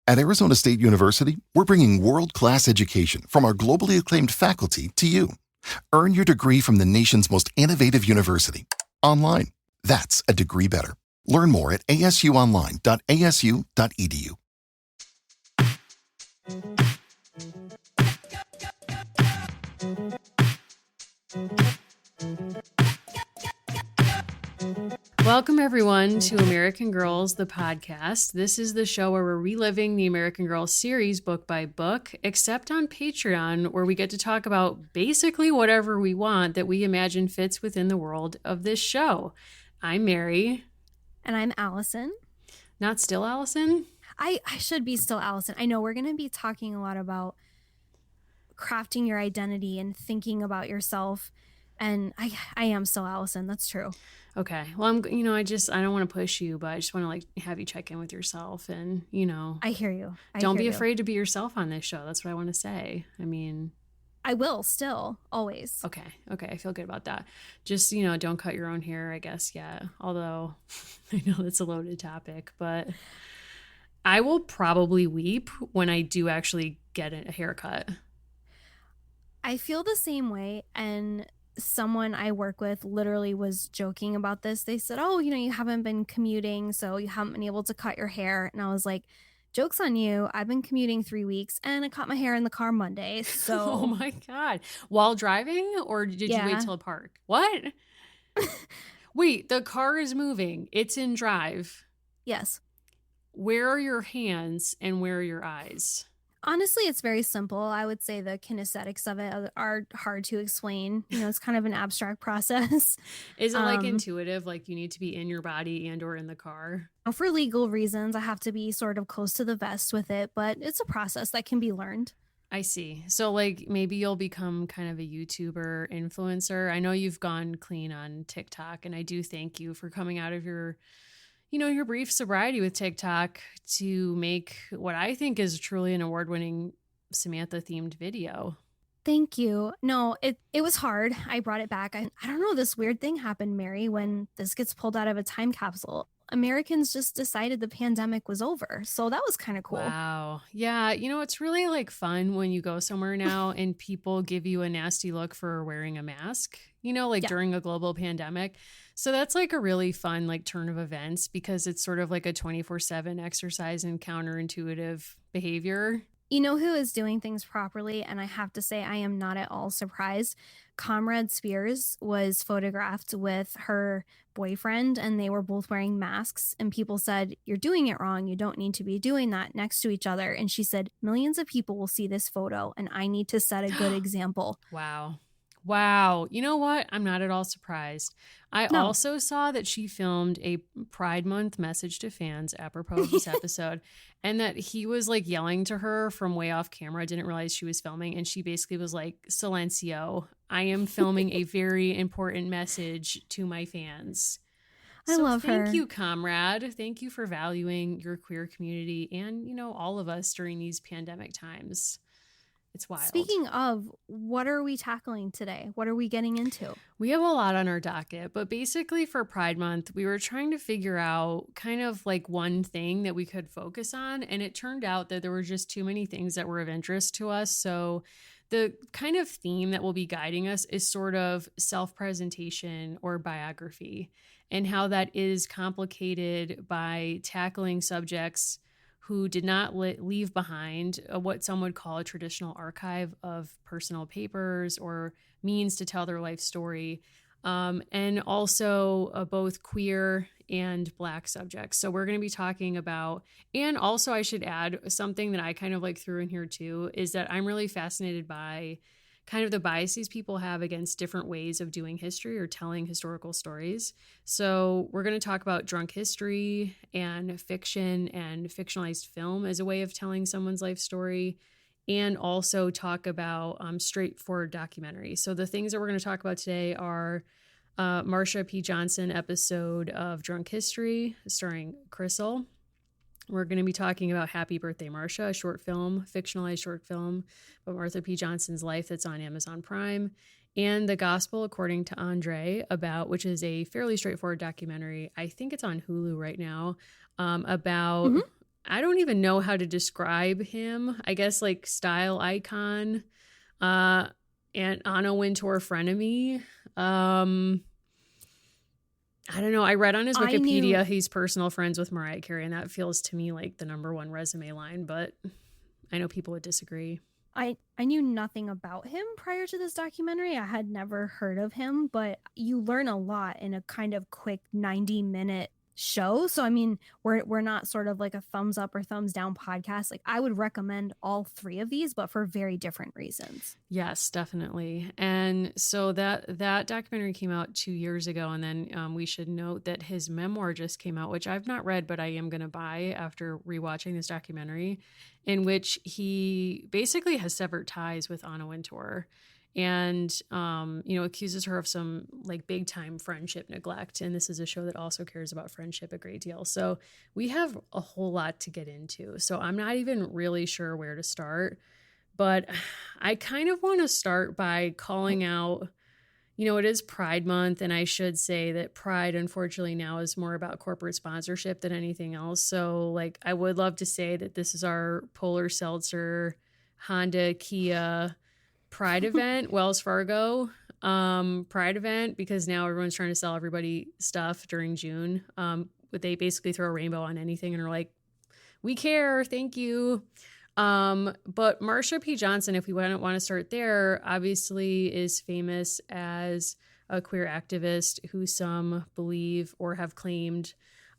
At Arizona State University, we're bringing world-class education from our globally acclaimed faculty to you. Earn your degree from the nation's most innovative university. Online. That's a degree better. Learn more at asuonline.asu.edu. Welcome, everyone, to American Girls, the podcast. This is the show where we're reliving the American Girls series book by book, except on Patreon, where we get to talk about basically whatever we want that we imagine fits within the world of this show. I'm Mary. And I'm Allison. Not still Allison? I should be still Allison. I know we're going to be talking a lot about crafting your identity and thinking about yourself. And I am still Allison. That's true. Okay. Well, I don't want to push you, but I just want to have you check in with yourself and, I hear you. Don't be afraid to be yourself on this show. That's what I want to say. I will still, always. Okay. I feel good about that. Just, don't cut your own hair, I guess, yet. Although I know that's a loaded topic, but I will probably weep when I do actually get a haircut. I feel the same way. And someone I work with literally was joking about this. They said, oh, you haven't been commuting, so you haven't been able to cut your hair. And I was like, joke's on you. I've been commuting 3 weeks and I cut my hair in the car Monday. So oh my God. While driving, or did you wait till a park? What? Wait, the car is moving. It's in drive. Yes. Where are your hands and where are your eyes? Honestly, it's very simple. I would say the kinesthetics of it are hard to explain. It's kind of an abstract process. Is it intuitive? Like you need to be in your body and or in the car? For legal reasons, I have to be sort of close to the vest with it, but it's a process that can be learned. I see. So maybe you'll become kind of a YouTuber influencer. I know you've gone clean on TikTok, and I do thank you for coming out of your brief sobriety with TikTok to make what I think is truly an award-winning Samantha-themed video. Thank you. No, it was hard. I brought it back. I don't know, this weird thing happened, Mary, when this gets pulled out of a time capsule. Americans just decided the pandemic was over. So that was kind of cool. Wow. Yeah. It's really fun when you go somewhere now and people give you a nasty look for wearing a mask, during a global pandemic. So that's a really fun turn of events because it's sort of like a 24/7 exercise in counterintuitive behavior. You know who is doing things properly? And I have to say, I am not at all surprised. Comrade Spears was photographed with her boyfriend and they were both wearing masks. And people said, you're doing it wrong. You don't need to be doing that next to each other. And she said, millions of people will see this photo and I need to set a good example. Wow. You know what? I'm not at all surprised. I also saw that she filmed a Pride Month message to fans apropos of this episode, and that he was yelling to her from way off camera. Didn't realize she was filming. And she basically was like, Silencio, I am filming a very important message to my fans. I love her. Thank you, comrade. Thank you for valuing your queer community and, all of us during these pandemic times. It's wild. Speaking of, what are we tackling today? What are we getting into? We have a lot on our docket, but basically for Pride Month, we were trying to figure out kind of one thing that we could focus on. And it turned out that there were just too many things that were of interest to us. So the kind of theme that will be guiding us is sort of self-presentation or biography, and how that is complicated by tackling subjects who did not leave behind what some would call a traditional archive of personal papers or means to tell their life story, and also both queer and Black subjects. So we're going to be talking about, and also I should add something that I kind of threw in here too, is that I'm really fascinated by kind of the biases people have against different ways of doing history or telling historical stories. So we're going to talk about drunk history and fiction and fictionalized film as a way of telling someone's life story, and also talk about straightforward documentary. So the things that we're going to talk about today are Marsha P. Johnson episode of Drunk History starring Crystal. We're going to be talking about Happy Birthday, Marsha, a short film, fictionalized short film about Martha P. Johnson's life that's on Amazon Prime, and The Gospel According to Andre, which is a fairly straightforward documentary. I think it's on Hulu right now, about I don't even know how to describe him. I guess like style icon, and Anna Wintour frenemy. I don't know. I read on his I knew Wikipedia he's personal friends with Mariah Carey, and that feels to me like the number one resume line, but I know people would disagree. I knew nothing about him prior to this documentary. I had never heard of him, but you learn a lot in a kind of quick 90-minute show. So I mean, we're not sort of like a thumbs up or thumbs down podcast. Like I would recommend all three of these, but for very different reasons. Yes, definitely. And so that documentary came out 2 years ago, and then we should note that his memoir just came out, which I've not read, but I am going to buy after rewatching this documentary, in which he basically has severed ties with Anna Wintour, and accuses her of some like big time friendship neglect. And this is a show that also cares about friendship a great deal. So we have a whole lot to get into. So I'm not even really sure where to start. But I kind of want to start by calling out, it is Pride Month, and I should say that Pride, unfortunately, now is more about corporate sponsorship than anything else. So, like, I would love to say that this is our Polar Seltzer, Honda, Kia Pride event, Wells Fargo Pride event, because now everyone's trying to sell everybody stuff during June. But they basically throw a rainbow on anything and are like, we care, thank you. But Marsha P. Johnson, if we want to start there, obviously is famous as a queer activist who some believe or have claimed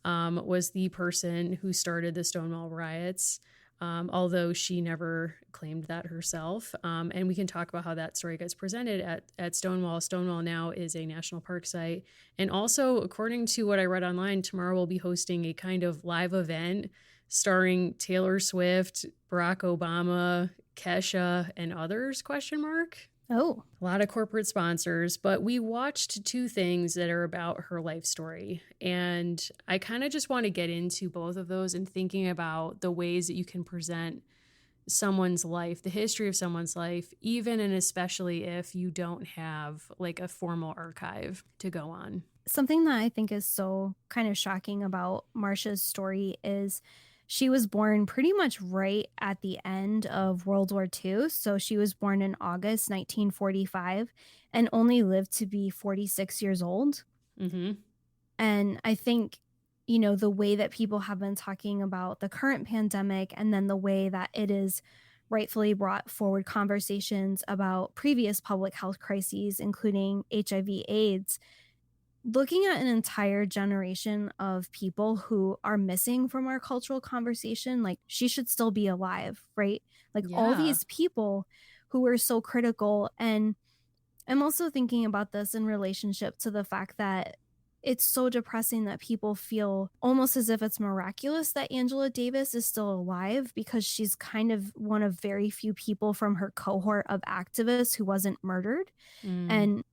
was the person who started the Stonewall riots, although she never claimed that herself. And we can talk about how that story gets presented at Stonewall. Stonewall now is a national park site. And also, according to what I read online, tomorrow we'll be hosting a kind of live event starring Taylor Swift, Barack Obama, Kesha, and others, ? Oh, A lot of corporate sponsors, but we watched two things that are about her life story. And I kind of just want to get into both of those and thinking about the ways that you can present someone's life, the history of someone's life, even and especially if you don't have like a formal archive to go on. something that I think is so kind of shocking about Marsha's story is she was born pretty much right at the end of World War II. So she was born in August 1945 and only lived to be 46 years old. Mm-hmm. And I think, the way that people have been talking about the current pandemic and then the way that it is rightfully brought forward conversations about previous public health crises, including HIV/AIDS, looking at an entire generation of people who are missing from our cultural conversation, like she should still be alive, right? Like all Yeah. these people who were so critical. And I'm also thinking about this in relationship to the fact that it's so depressing that people feel almost as if it's miraculous that Angela Davis is still alive, because she's kind of one of very few people from her cohort of activists who wasn't murdered. And,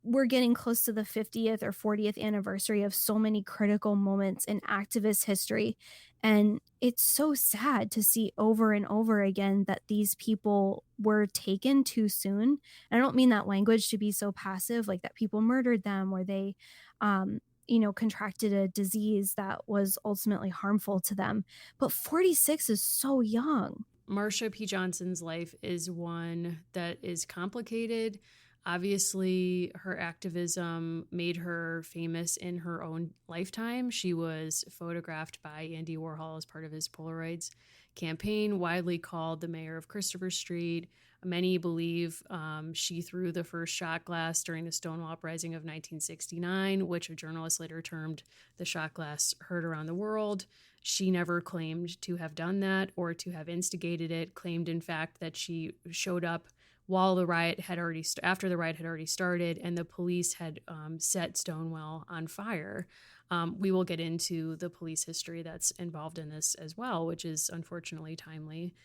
we're getting close to the 50th or 40th anniversary of so many critical moments in activist history. And it's so sad to see over and over again that these people were taken too soon. And I don't mean that language to be so passive, like that people murdered them or they, contracted a disease that was ultimately harmful to them. But 46 is so young. Marsha P. Johnson's life is one that is complicated. Obviously, her activism made her famous in her own lifetime. She was photographed by Andy Warhol as part of his Polaroids campaign, widely called the mayor of Christopher Street. Many believe she threw the first shot glass during the Stonewall Uprising of 1969, which a journalist later termed the shot glass heard around the world. She never claimed to have done that or to have instigated it, claimed, in fact, that she showed up while the riot had already after the riot had already started and the police had set Stonewall on fire. We will get into the police history that's involved in this as well, which is unfortunately timely.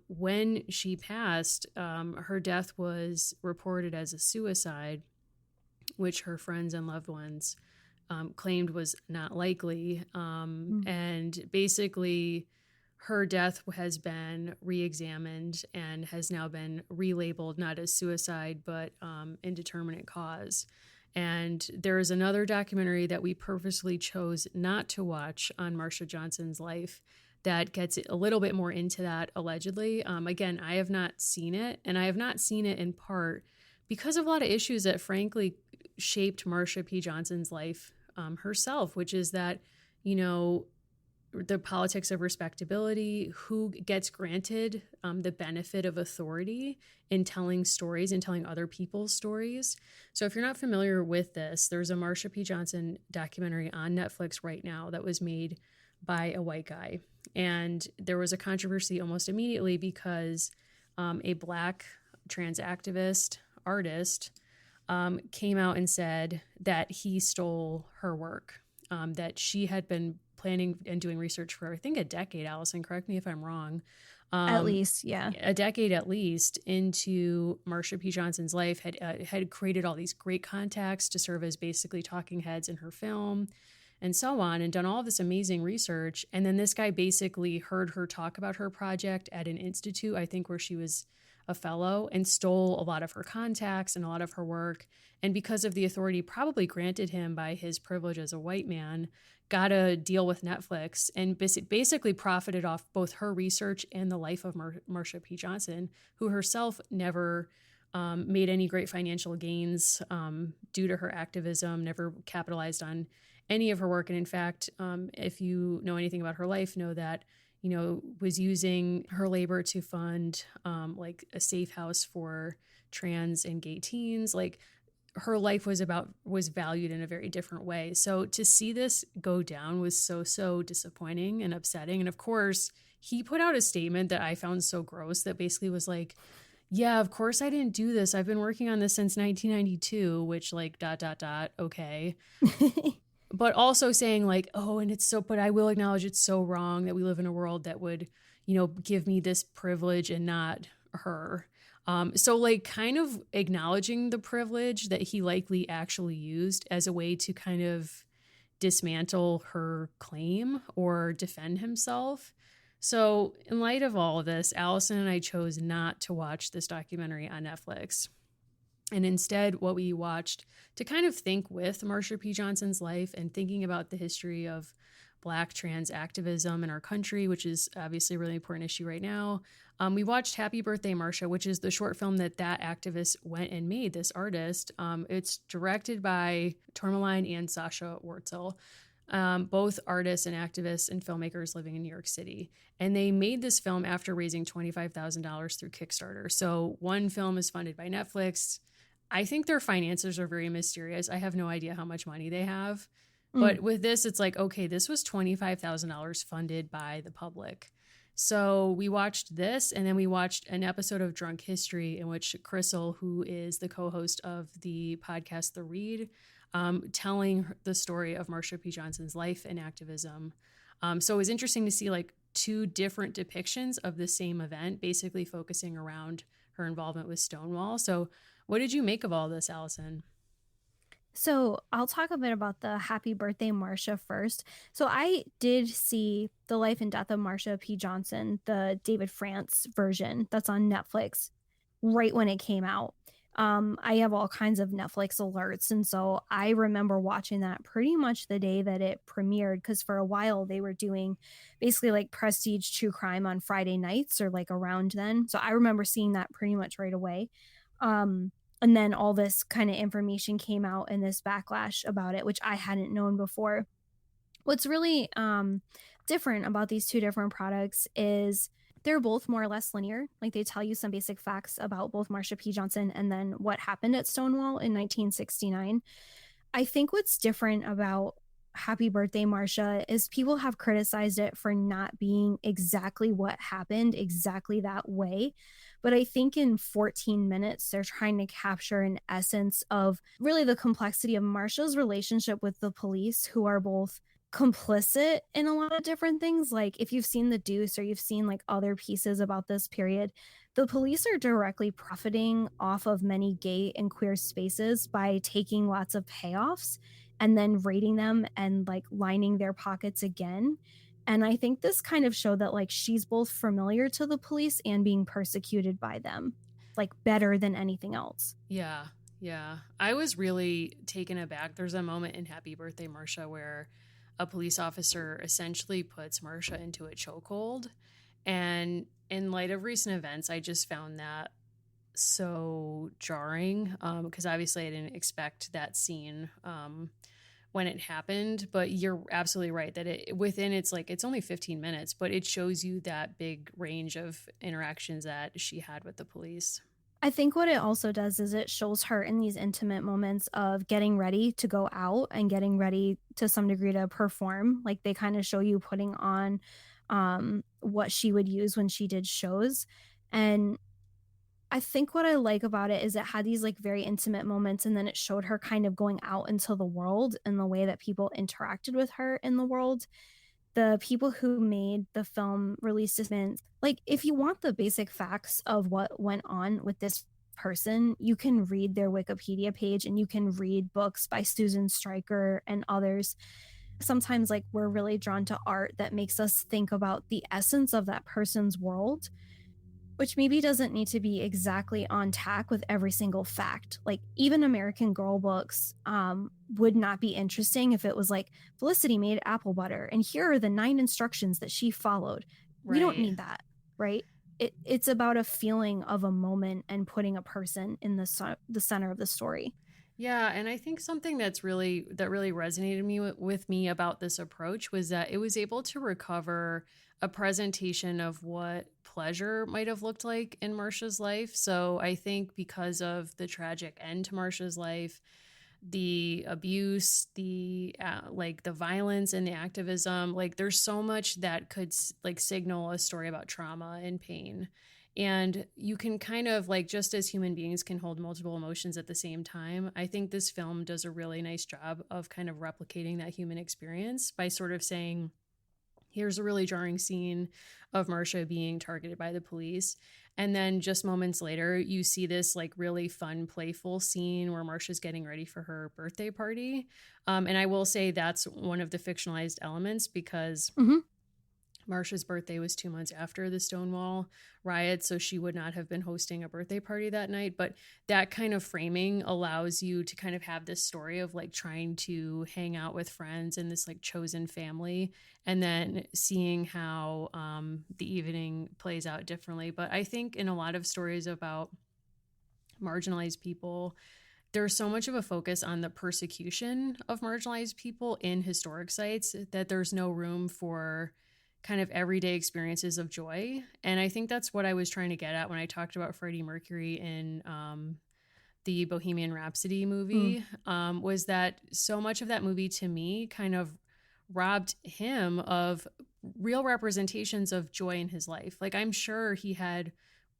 When she passed, her death was reported as a suicide, which her friends and loved ones claimed was not likely. And basically, her death has been re-examined and has now been relabeled not as suicide, but indeterminate cause. And there is another documentary that we purposely chose not to watch on Marsha Johnson's life that gets a little bit more into that, allegedly. Again, I have not seen it, and I have not seen it in part because of a lot of issues that frankly shaped Marsha P. Johnson's life herself, which is that, you know, the politics of respectability, who gets granted the benefit of authority in telling stories and telling other people's stories. So if you're not familiar with this, there's a Marsha P. Johnson documentary on Netflix right now that was made by a white guy. And there was a controversy almost immediately because a Black trans activist artist came out and said that he stole her work, that she had been planning and doing research for, I think, a decade. Allison, correct me if I'm wrong. At least, yeah. A decade at least into Marsha P. Johnson's life, had created all these great contacts to serve as basically talking heads in her film and so on, and done all this amazing research. And then this guy basically heard her talk about her project at an institute, I think, where she was a fellow, and stole a lot of her contacts and a lot of her work. And because of the authority probably granted him by his privilege as a white man, got a deal with Netflix and basically profited off both her research and the life of Marsha P. Johnson, who herself never made any great financial gains due to her activism, never capitalized on any of her work. And in fact, if you know anything about her life, know that, you know, was using her labor to fund like a safe house for trans and gay teens. Like, her life was valued in a very different way. So to see this go down was so disappointing and upsetting. And of course, he put out a statement that I found so gross that basically was like, yeah, of course I didn't do this. I've been working on this since 1992, which, like, ... Okay. But also saying like, oh, and it's so, but I will acknowledge it's so wrong that we live in a world that would, you know, give me this privilege and not her. So like kind of acknowledging the privilege that he likely actually used as a way to kind of dismantle her claim or defend himself. So in light of all of this, Allison and I chose not to watch this documentary on Netflix. And instead, what we watched to kind of think with Marsha P. Johnson's life and thinking about the history of Black trans activism in our country, which is obviously a really important issue right now. We watched Happy Birthday, Marsha, which is the short film that activist went and made, this artist. It's directed by Tourmaline and Sasha Wurtzel, both artists and activists and filmmakers living in New York City. And they made this film after raising $25,000 through Kickstarter. So one film is funded by Netflix. I think their finances are very mysterious. I have no idea how much money they have. But with this, it's like, okay, this was $25,000 funded by the public. So we watched this, and then we watched an episode of Drunk History in which Crystal, who is the co-host of the podcast The Read, telling the story of Marsha P. Johnson's life and activism. So it was interesting to see like two different depictions of the same event, basically focusing around her involvement with Stonewall. So what did you make of all this, Allison? So I'll talk a bit about the Happy Birthday, Marsha first. So I did see The Life and Death of Marsha P. Johnson, the David France version that's on Netflix, right when it came out. I have all kinds of Netflix alerts. And so I remember watching that pretty much the day that it premiered, because for a while they were doing basically like prestige true crime on Friday nights or like around then. So I remember seeing that pretty much right away. And then all this kind of information came out and this backlash about it, which I hadn't known before. What's really different about these two different products is they're both more or less linear. Like, they tell you some basic facts about both Marsha P. Johnson and then what happened at Stonewall in 1969. I think what's different about Happy Birthday, Marsha is people have criticized it for not being exactly what happened exactly that way. But I think in 14 minutes, they're trying to capture an essence of really the complexity of Marsha's relationship with the police, who are both complicit in a lot of different things. Like, if you've seen The Deuce or you've seen like other pieces about this period, the police are directly profiting off of many gay and queer spaces by taking lots of payoffs and then raiding them and like lining their pockets again. And I think this kind of showed that like she's both familiar to the police and being persecuted by them, like better than anything else. Yeah. I was really taken aback. There's a moment in Happy Birthday, Marsha, where a police officer essentially puts Marsha into a chokehold. And in light of recent events, I just found that so jarring, because obviously I didn't expect that scene when it happened. But you're absolutely right that it's only 15 minutes, but it shows you that big range of interactions that she had with the police. I think what it also does is it shows her in these intimate moments of getting ready to go out and getting ready to some degree to perform. Like they kind of show you putting on what she would use when she did shows. And I think what I like about it is it had these like very intimate moments and then it showed her kind of going out into the world and the way that people interacted with her in the world. The people who made the film released statements. Like, if you want the basic facts of what went on with this person, you can read their Wikipedia page and you can read books by Susan Stryker and others. Sometimes, like, we're really drawn to art that makes us think about the essence of that person's world, which maybe doesn't need to be exactly on tack with every single fact. Like even American Girl books would not be interesting if it was like Felicity made apple butter and here are the 9 instructions that she followed. We don't Right. need that, right? It's about a feeling of a moment and putting a person in the center of the story. Yeah, and I think something that really resonated with me about this approach was that it was able to recover a presentation of what pleasure might have looked like in Marsha's life. So I think because of the tragic end to Marsha's life, the abuse, the like the violence and the activism, like there's so much that could like signal a story about trauma and pain. And you can kind of like, just as human beings can hold multiple emotions at the same time, I think this film does a really nice job of kind of replicating that human experience by sort of saying, here's a really jarring scene of Marsha being targeted by the police. And then just moments later, you see this like really fun, playful scene where Marsha's getting ready for her birthday party. And I will say that's one of the fictionalized elements because Mm-hmm. Marsha's birthday was 2 months after the Stonewall riots, so she would not have been hosting a birthday party that night. But that kind of framing allows you to kind of have this story of like trying to hang out with friends and this like chosen family, and then seeing how the evening plays out differently. But I think in a lot of stories about marginalized people, there's so much of a focus on the persecution of marginalized people in historic sites that there's no room for kind of everyday experiences of joy. And I think that's what I was trying to get at when I talked about Freddie Mercury in the Bohemian Rhapsody Mm. movie, was that so much of that movie to me kind of robbed him of real representations of joy in his life. Like I'm sure he had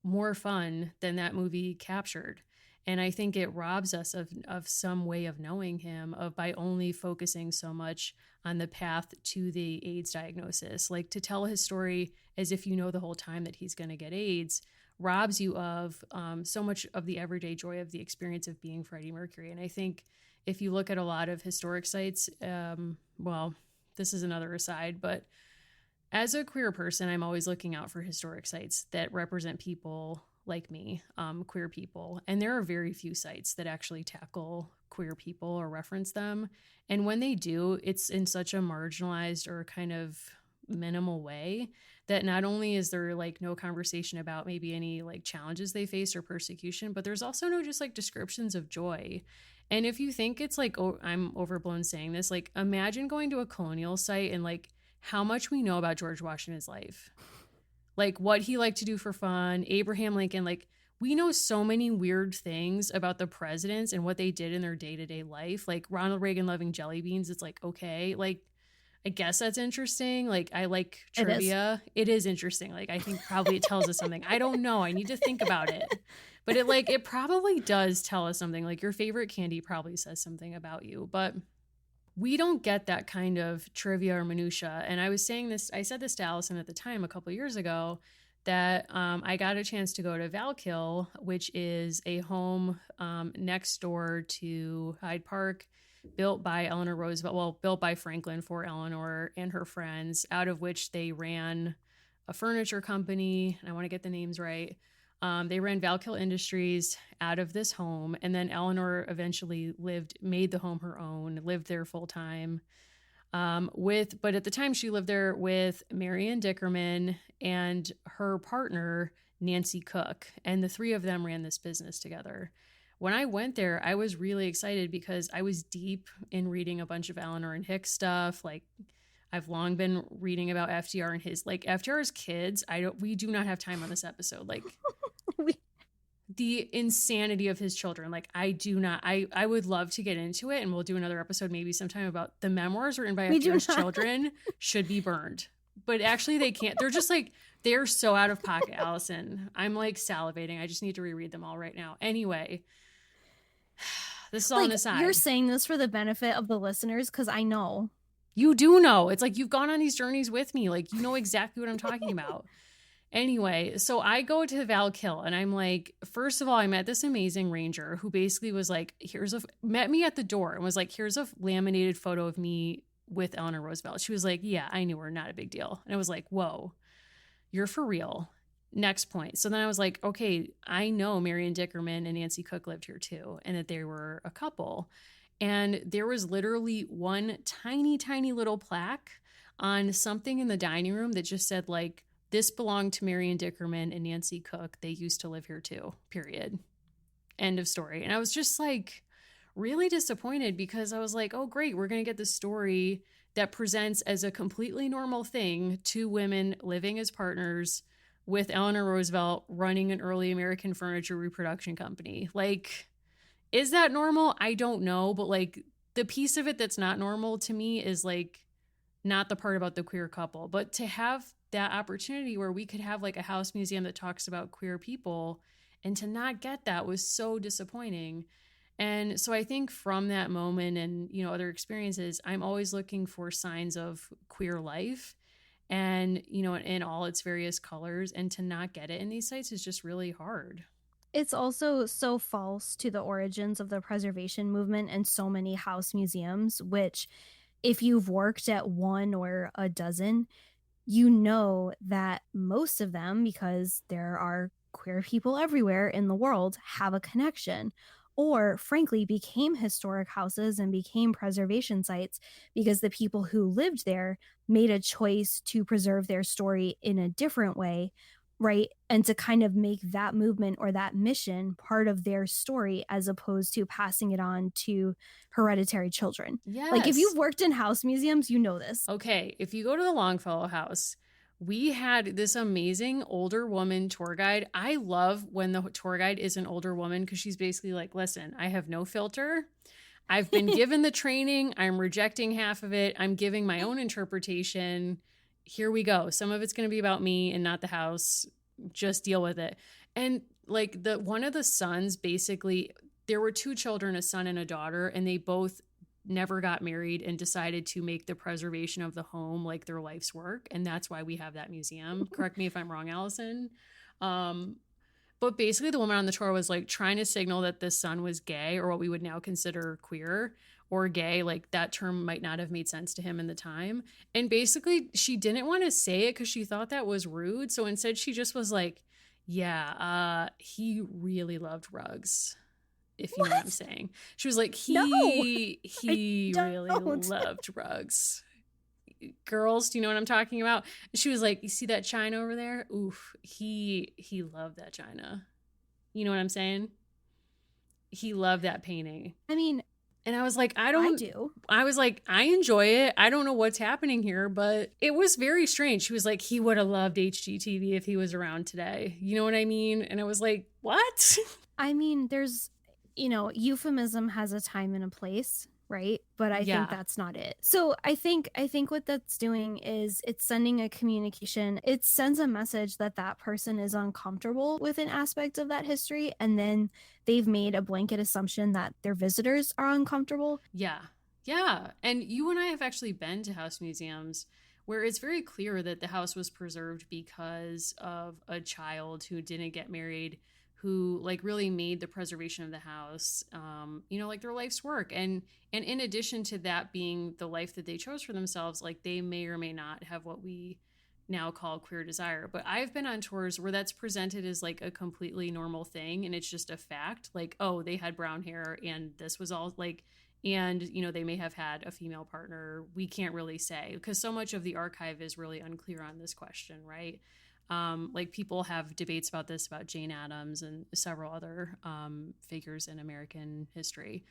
more fun than that movie captured. And I think it robs us of some way of knowing him of by only focusing so much on the path to the AIDS diagnosis. Like to tell his story as if you know the whole time that he's going to get AIDS robs you of so much of the everyday joy of the experience of being Freddie Mercury. And I think if you look at a lot of historic sites, well, this is another aside, but as a queer person, I'm always looking out for historic sites that represent people like me, queer people. And there are very few sites that actually tackle queer people or reference them. And when they do, it's in such a marginalized or kind of minimal way that not only is there like no conversation about maybe any like challenges they face or persecution, but there's also no just like descriptions of joy. And if you think it's like, oh, I'm overblown saying this, like imagine going to a colonial site and like how much we know about George Washington's life, like what he liked to do for fun, Abraham Lincoln, like we know so many weird things about the presidents and what they did in their day-to-day life. Like Ronald Reagan loving jelly beans, it's like, okay, like I guess that's interesting. Like I like It is. trivia. It is interesting. Like I think probably it tells us something. I don't know. I need to think about it. But it probably does tell us something. Like your favorite candy probably says something about you. But we don't get that kind of trivia or minutia. And I said this to Allison at the time a couple of years ago that I got a chance to go to Valkill, which is a home next door to Hyde Park, built by Eleanor Roosevelt, well, built by Franklin for Eleanor and her friends, out of which they ran a furniture company. And I want to get the names right. They ran Valkill Industries out of this home, and then Eleanor eventually made the home her own, lived there full time. But at the time she lived there with Marion Dickerman and her partner, Nancy Cook. And the three of them ran this business together. When I went there, I was really excited because I was deep in reading a bunch of Eleanor and Hicks stuff. Like, I've long been reading about FDR and his, like, FDR's kids. We do not have time on this episode. Like, the insanity of his children. Like, I would love to get into it, and we'll do another episode maybe sometime about the memoirs written by FDR's children should be burned. But actually they can't. They're just like, they're so out of pocket, Allison. I'm like salivating. I just need to reread them all right now. Anyway, this is all an aside. You're saying this for the benefit of the listeners because I know. You do know. It's like you've gone on these journeys with me. Like, you know exactly what I'm talking about. Anyway, so I go to Valkill and I'm like, first of all, I met this amazing ranger who basically was like, met me at the door and was like, here's a laminated photo of me with Eleanor Roosevelt. She was like, yeah, I knew her, not a big deal. And I was like, whoa, you're for real. Next point. So then I was like, okay, I know Marion Dickerman and Nancy Cook lived here too, and that they were a couple. And there was literally one tiny, tiny little plaque on something in the dining room that just said, like, this belonged to Marion Dickerman and Nancy Cook. They used to live here too, period. End of story. And I was just like really disappointed because I was like, oh, great, we're going to get this story that presents as a completely normal thing, two women living as partners with Eleanor Roosevelt running an early American furniture reproduction company. Like, is that normal? I don't know. But like, the piece of it that's not normal to me is like not the part about the queer couple, but to have that opportunity where we could have like a house museum that talks about queer people, and to not get that was so disappointing. And so I think from that moment and, you know, other experiences, I'm always looking for signs of queer life and, you know, in all its various colors, and to not get it in these sites is just really hard. It's also so false to the origins of the preservation movement and so many house museums, which if you've worked at one or a dozen, you know that most of them, because there are queer people everywhere in the world, have a connection, or frankly became historic houses and became preservation sites because the people who lived there made a choice to preserve their story in a different way, right? And to kind of make that movement or that mission part of their story as opposed to passing it on to hereditary children. Yes. Like, if you've worked in house museums, you know this. Okay, if you go to the Longfellow House, we had this amazing older woman tour guide. I love when the tour guide is an older woman because she's basically like, listen, I have no filter. I've been given the training. I'm rejecting half of it. I'm giving my own interpretation. Here we go. Some of it's going to be about me and not the house. Just deal with it. And like one of the sons, basically, there were two children, a son and a daughter, and they both never got married and decided to make the preservation of the home like their life's work. And that's why we have that museum. Correct me if I'm wrong, Allison. But basically the woman on the tour was like trying to signal that this son was gay, or what we would now consider queer or gay. Like, that term might not have made sense to him in the time. And basically she didn't want to say it because she thought that was rude. So instead she just was like, yeah, he really loved rugs. If you know what I'm saying. She was like, he really loved rugs. Girls, do you know what I'm talking about? She was like, you see that china over there? Oof, he loved that china. You know what I'm saying? He loved that painting. I mean, and I was like, I was like, I enjoy it. I don't know what's happening here, but it was very strange. She was like, he would have loved HGTV if he was around today. You know what I mean? And I was like, what? I mean, there's, you know, euphemism has a time and a place, right? But I think that's not it. So I think what that's doing is it's sending a communication. It sends a message that that person is uncomfortable with an aspect of that history, and then they've made a blanket assumption that their visitors are uncomfortable. Yeah. And you and I have actually been to house museums where it's very clear that the house was preserved because of a child who didn't get married, who like really made the preservation of the house, you know, like their life's work. And in addition to that being the life that they chose for themselves, like they may or may not have what we now call queer desire. But I've been on tours where that's presented as like a completely normal thing. And it's just a fact, like, oh, they had brown hair and this was all like, And, they may have had a female partner. We can't really say because so much of the archive is really unclear on this question, right? Like people have debates about this, about Jane Addams and several other figures in American history.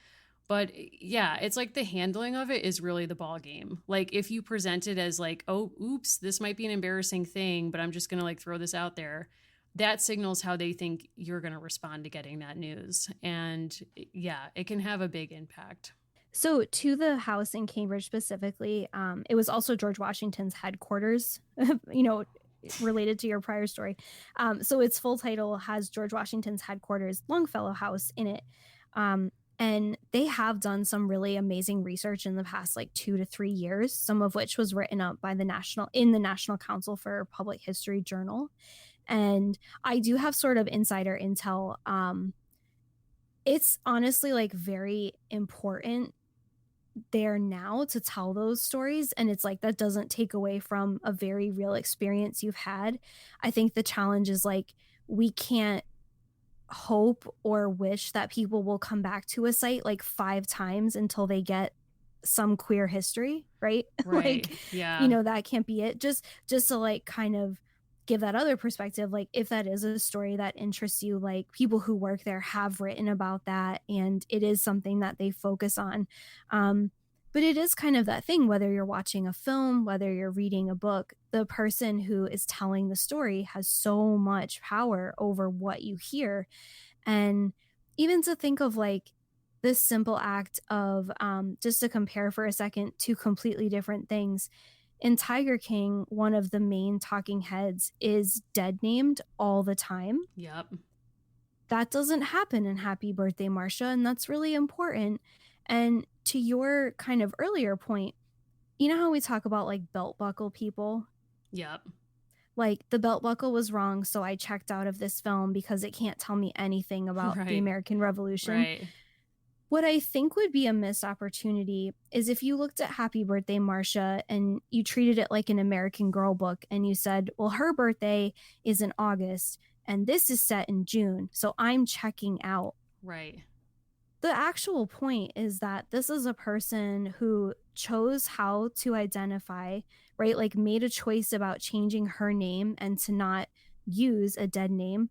But yeah, it's like the handling of it is really the ball game. Like if you present it as like, oh, oops, this might be an embarrassing thing, but I'm just gonna like throw this out there, that signals how they think you're gonna respond to getting that news. And yeah, it can have a big impact. So, to the house in Cambridge specifically, it was also George Washington's headquarters, you know, related to your prior story. So, its full title has George Washington's headquarters, Longfellow House, in it. And they have done some really amazing research in the past like 2 to 3 years, some of which was written up by the National Council for Public History Journal. And I do have sort of insider intel. It's honestly like very important there now to tell those stories, and it's like that doesn't take away from a very real experience you've had. I think the challenge is like we can't hope or wish that people will come back to a site like 5 times until they get some queer history, right? Right. Like, Yeah. that can't be it. Just to like kind of give that other perspective, like if that is a story that interests you, like people who work there have written about that and it is something that they focus on. Um, but it is kind of that thing, whether you're watching a film, whether you're reading a book, the person who is telling the story has so much power over what you hear. And even to think of like this simple act of just to compare for a second two completely different things. In Tiger King, one of the main talking heads is dead named all the time. Yep. That doesn't happen in Happy Birthday, Marsha, and that's really important. And to your kind of earlier point, you know how we talk about like belt buckle people? Yep. Like the belt buckle was wrong, so I checked out of this film because it can't tell me anything about the Right. American Revolution. Right. What I think would be a missed opportunity is if you looked at Happy Birthday, Marsha, and you treated it like an American Girl book and you said, well, her birthday is in August and this is set in June, so I'm checking out. Right. The actual point is that this is a person who chose how to identify, right? Like made a choice about changing her name and to not use a dead name.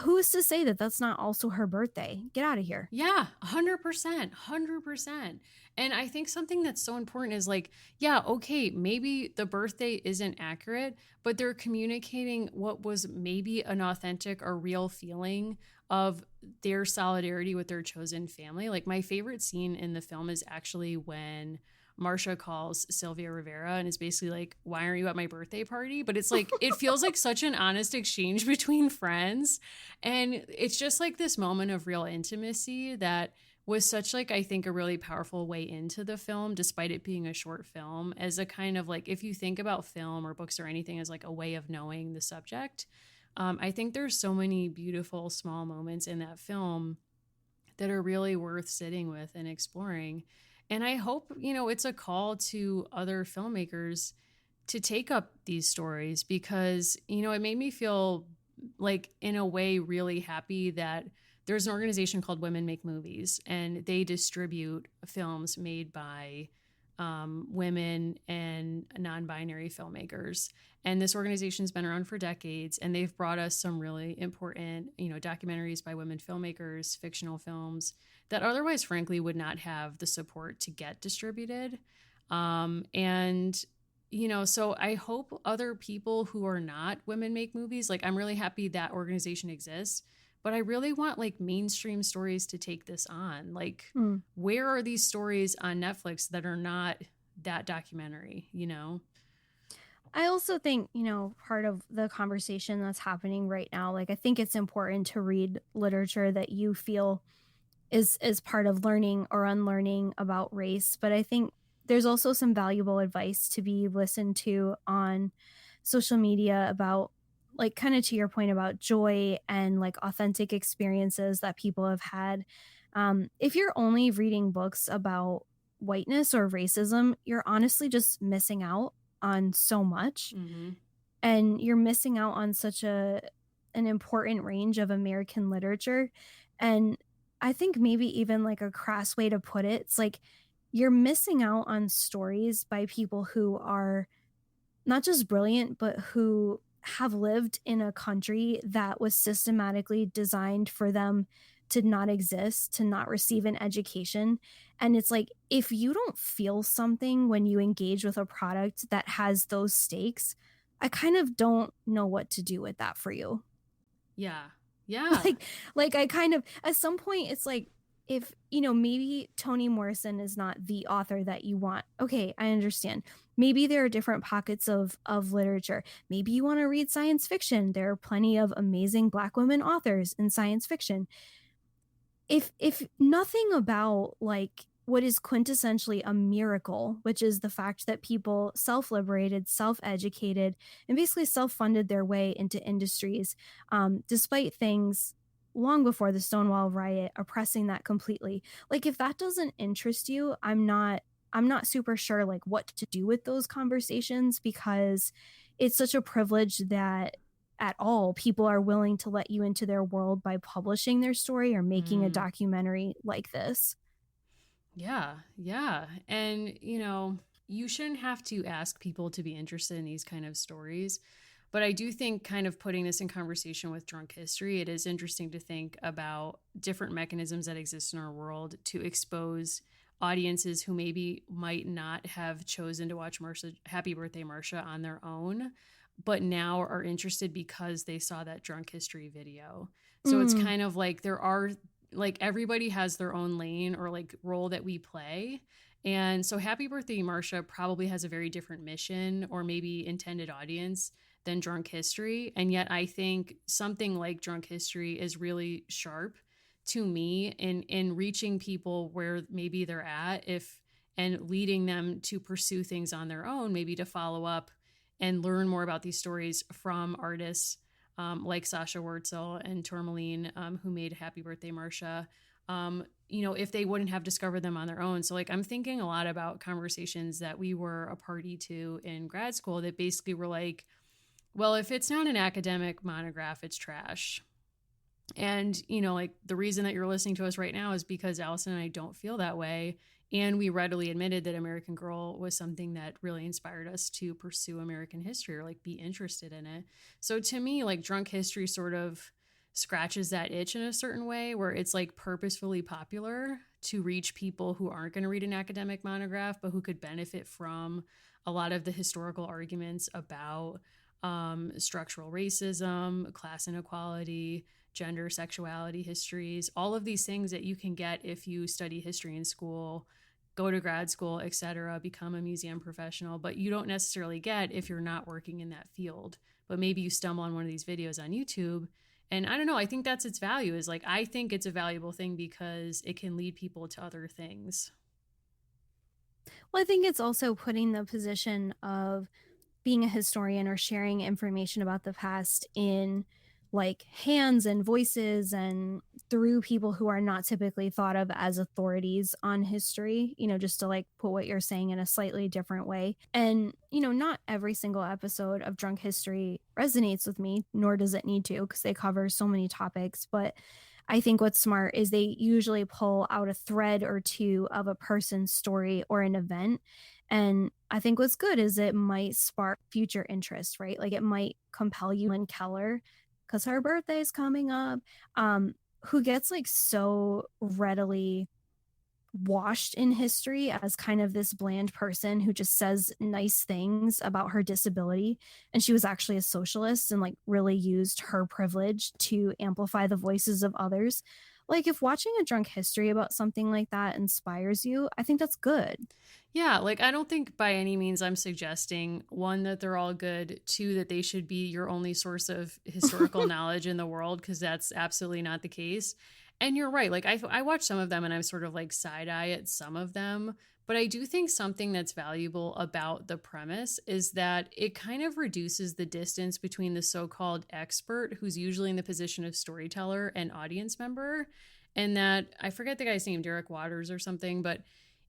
Who's to say that that's not also her birthday? Get out of here. Yeah, 100%, 100%. And I think something that's so important is like, yeah, okay, maybe the birthday isn't accurate, but they're communicating what was maybe an authentic or real feeling of their solidarity with their chosen family. Like my favorite scene in the film is actually when Marsha calls Sylvia Rivera and is basically like, why aren't you at my birthday party? But it's like, it feels like such an honest exchange between friends. And it's just like this moment of real intimacy that was such like, I think, a really powerful way into the film, despite it being a short film, as a kind of like, if you think about film or books or anything as like a way of knowing the subject, I think there's so many beautiful small moments in that film that are really worth sitting with and exploring. And I hope, it's a call to other filmmakers to take up these stories because, it made me feel like, in a way, really happy that there's an organization called Women Make Movies and they distribute films made by women and non-binary filmmakers. And this organization's been around for decades and they've brought us some really important, documentaries by women filmmakers, fictional films that otherwise, frankly, would not have the support to get distributed. And so I hope other people who are not Women Make Movies, like I'm really happy that organization exists, but I really want like mainstream stories to take this on. Like, where are these stories on Netflix that are not that documentary, I also think, part of the conversation that's happening right now, like I think it's important to read literature that you feel is part of learning or unlearning about race, but I think there's also some valuable advice to be listened to on social media about like kind of to your point about joy and like authentic experiences that people have had. If you're only reading books about whiteness or racism, you're honestly just missing out on so much. Mm-hmm. And you're missing out on such an important range of American literature. And I think maybe even like a crass way to put it, it's like you're missing out on stories by people who are not just brilliant, but who have lived in a country that was systematically designed for them to not exist, to not receive an education. And it's like, if you don't feel something when you engage with a product that has those stakes, I kind of don't know what to do with that for you. Yeah. Yeah. like like I kind of at some point it's like if maybe Toni Morrison is not the author that you want. Okay, I understand. Maybe there are different pockets of literature. Maybe you want to read science fiction. There are plenty of amazing Black women authors in science fiction. If nothing about like what is quintessentially a miracle, which is the fact that people self-liberated, self-educated, and basically self-funded their way into industries, despite things long before the Stonewall riot oppressing that completely. Like if that doesn't interest you, I'm not super sure like what to do with those conversations, because it's such a privilege that at all people are willing to let you into their world by publishing their story or making a Mm. documentary like this. Yeah, yeah. And, you shouldn't have to ask people to be interested in these kind of stories. But I do think, kind of putting this in conversation with drunk history, it is interesting to think about different mechanisms that exist in our world to expose audiences who maybe might not have chosen to watch Marsha, Happy Birthday, Marsha on their own, but now are interested because they saw that drunk history video. So it's Mm, kind of like there are like everybody has their own lane or like role that we play. And so Happy Birthday Marsha probably has a very different mission or maybe intended audience than Drunk History. And yet I think something like Drunk History is really sharp to me in reaching people where maybe they're at, if and leading them to pursue things on their own, maybe to follow up and learn more about these stories from artists like Sasha Wurtzel and Tourmaline, who made Happy Birthday Marsha, if they wouldn't have discovered them on their own. So, like, I'm thinking a lot about conversations that we were a party to in grad school that basically were like, well, if it's not an academic monograph, it's trash. And, like the reason that you're listening to us right now is because Allison and I don't feel that way. And we readily admitted that American Girl was something that really inspired us to pursue American history or like be interested in it. So to me, like Drunk History sort of scratches that itch in a certain way where it's like purposefully popular to reach people who aren't going to read an academic monograph, but who could benefit from a lot of the historical arguments about structural racism, class inequality, gender, sexuality histories, all of these things that you can get if you study history in school, go to grad school, etc., become a museum professional, but you don't necessarily get if you're not working in that field. But maybe you stumble on one of these videos on YouTube. And I don't know, I think that's its value, is like I think it's a valuable thing because it can lead people to other things. well, I think it's also putting the position of being a historian or sharing information about the past in like hands and voices and through people who are not typically thought of as authorities on history, just to like put what you're saying in a slightly different way. And, not every single episode of Drunk History resonates with me, nor does it need to, because they cover so many topics. But I think what's smart is they usually pull out a thread or two of a person's story or an event. And I think what's good is it might spark future interest, right? Like it might compel you. Lynn Keller, because her birthday's coming up, who gets like so readily washed in history as kind of this bland person who just says nice things about her disability. And she was actually a socialist and like really used her privilege to amplify the voices of others. Like if watching a drunk history about something like that inspires you, I think that's good. Yeah, like I don't think by any means I'm suggesting one, that they're all good, two, that they should be your only source of historical knowledge in the world, because that's absolutely not the case. And you're right. Like I watch some of them and I'm sort of like side eye at some of them. But I do think something that's valuable about the premise is that it kind of reduces the distance between the so called expert, who's usually in the position of storyteller, and audience member. And that I forget the guy's name, Derek Waters or something, but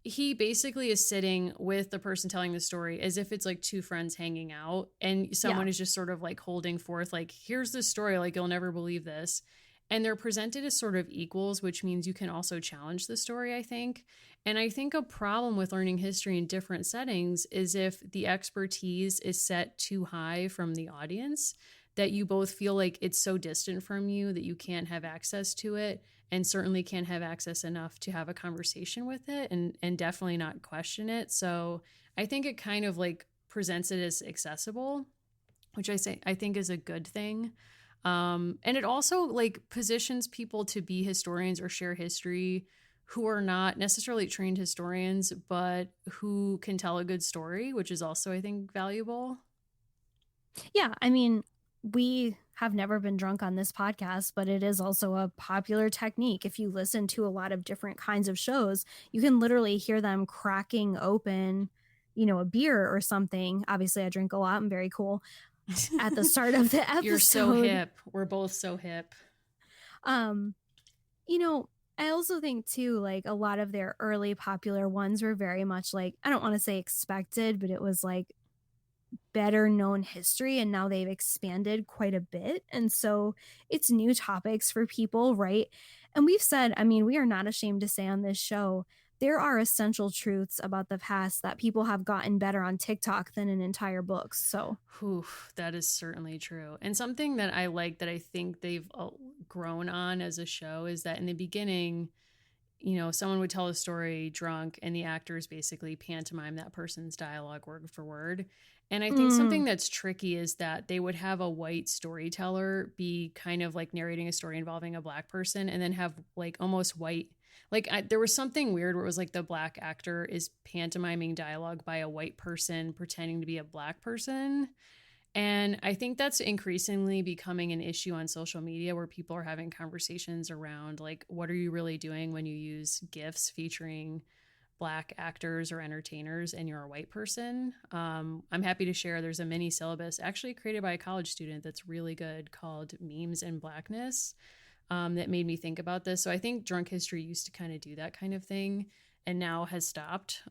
he basically is sitting with the person telling the story as if it's like two friends hanging out, and Yeah. someone is just sort of like holding forth like, here's the story, like you'll never believe this. And they're presented as sort of equals, which means you can also challenge the story, I think. And I think a problem with learning history in different settings is if the expertise is set too high from the audience, that you both feel like it's so distant from you that you can't have access to it, and certainly can't have access enough to have a conversation with it, and definitely not question it. So I think it kind of like presents it as accessible, which I think is a good thing. And it also like positions people to be historians or share history who are not necessarily trained historians, but who can tell a good story, which is also, I think, valuable. Yeah, I mean, we have never been drunk on this podcast, but it is also a popular technique. If you listen to a lot of different kinds of shows, you can literally hear them cracking open, a beer or something. Obviously, I drink a lot. I'm very cool. At the start of the episode. You're so hip. We're both so hip. I also think too, like a lot of their early popular ones were very much like, I don't want to say expected, but it was like better known history, and now they've expanded quite a bit. And so it's new topics for people, right? And we've said, I mean, we are not ashamed to say on this show, there are essential truths about the past that people have gotten better on TikTok than in entire books. So that is certainly true. And something that I like that I think they've grown on as a show is that in the beginning, someone would tell a story drunk and the actors basically pantomime that person's dialogue word for word. And I think something that's tricky is that they would have a white storyteller be kind of like narrating a story involving a Black person, and then have like almost white, there was something weird where it was like the Black actor is pantomiming dialogue by a white person pretending to be a Black person. And I think that's increasingly becoming an issue on social media, where people are having conversations around like, what are you really doing when you use GIFs featuring Black actors or entertainers and you're a white person? I'm happy to share there's a mini syllabus actually created by a college student that's really good called Memes and Blackness, that made me think about this. So I think drunk history used to kind of do that kind of thing and now has stopped,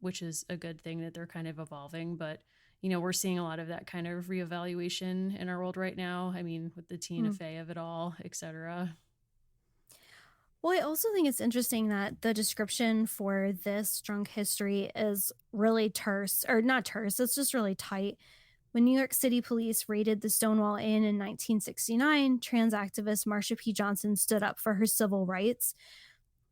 which is a good thing that they're kind of evolving. But we're seeing a lot of that kind of reevaluation in our world right now. I mean, with the Tina Fey of it all, et cetera. Well, I also think it's interesting that the description for this drunk history is really terse, or not terse, it's just really tight. When New York City police raided the Stonewall Inn in 1969, trans activist Marsha P. Johnson stood up for her civil rights.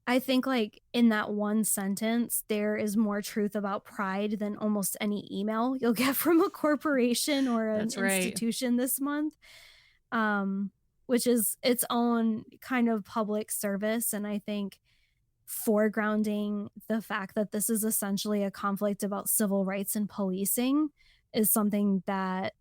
I think like in that one sentence, there is more truth about pride than almost any email you'll get from a corporation or an institution this month, which is its own kind of public service. And I think foregrounding the fact that this is essentially a conflict about civil rights and policing is something that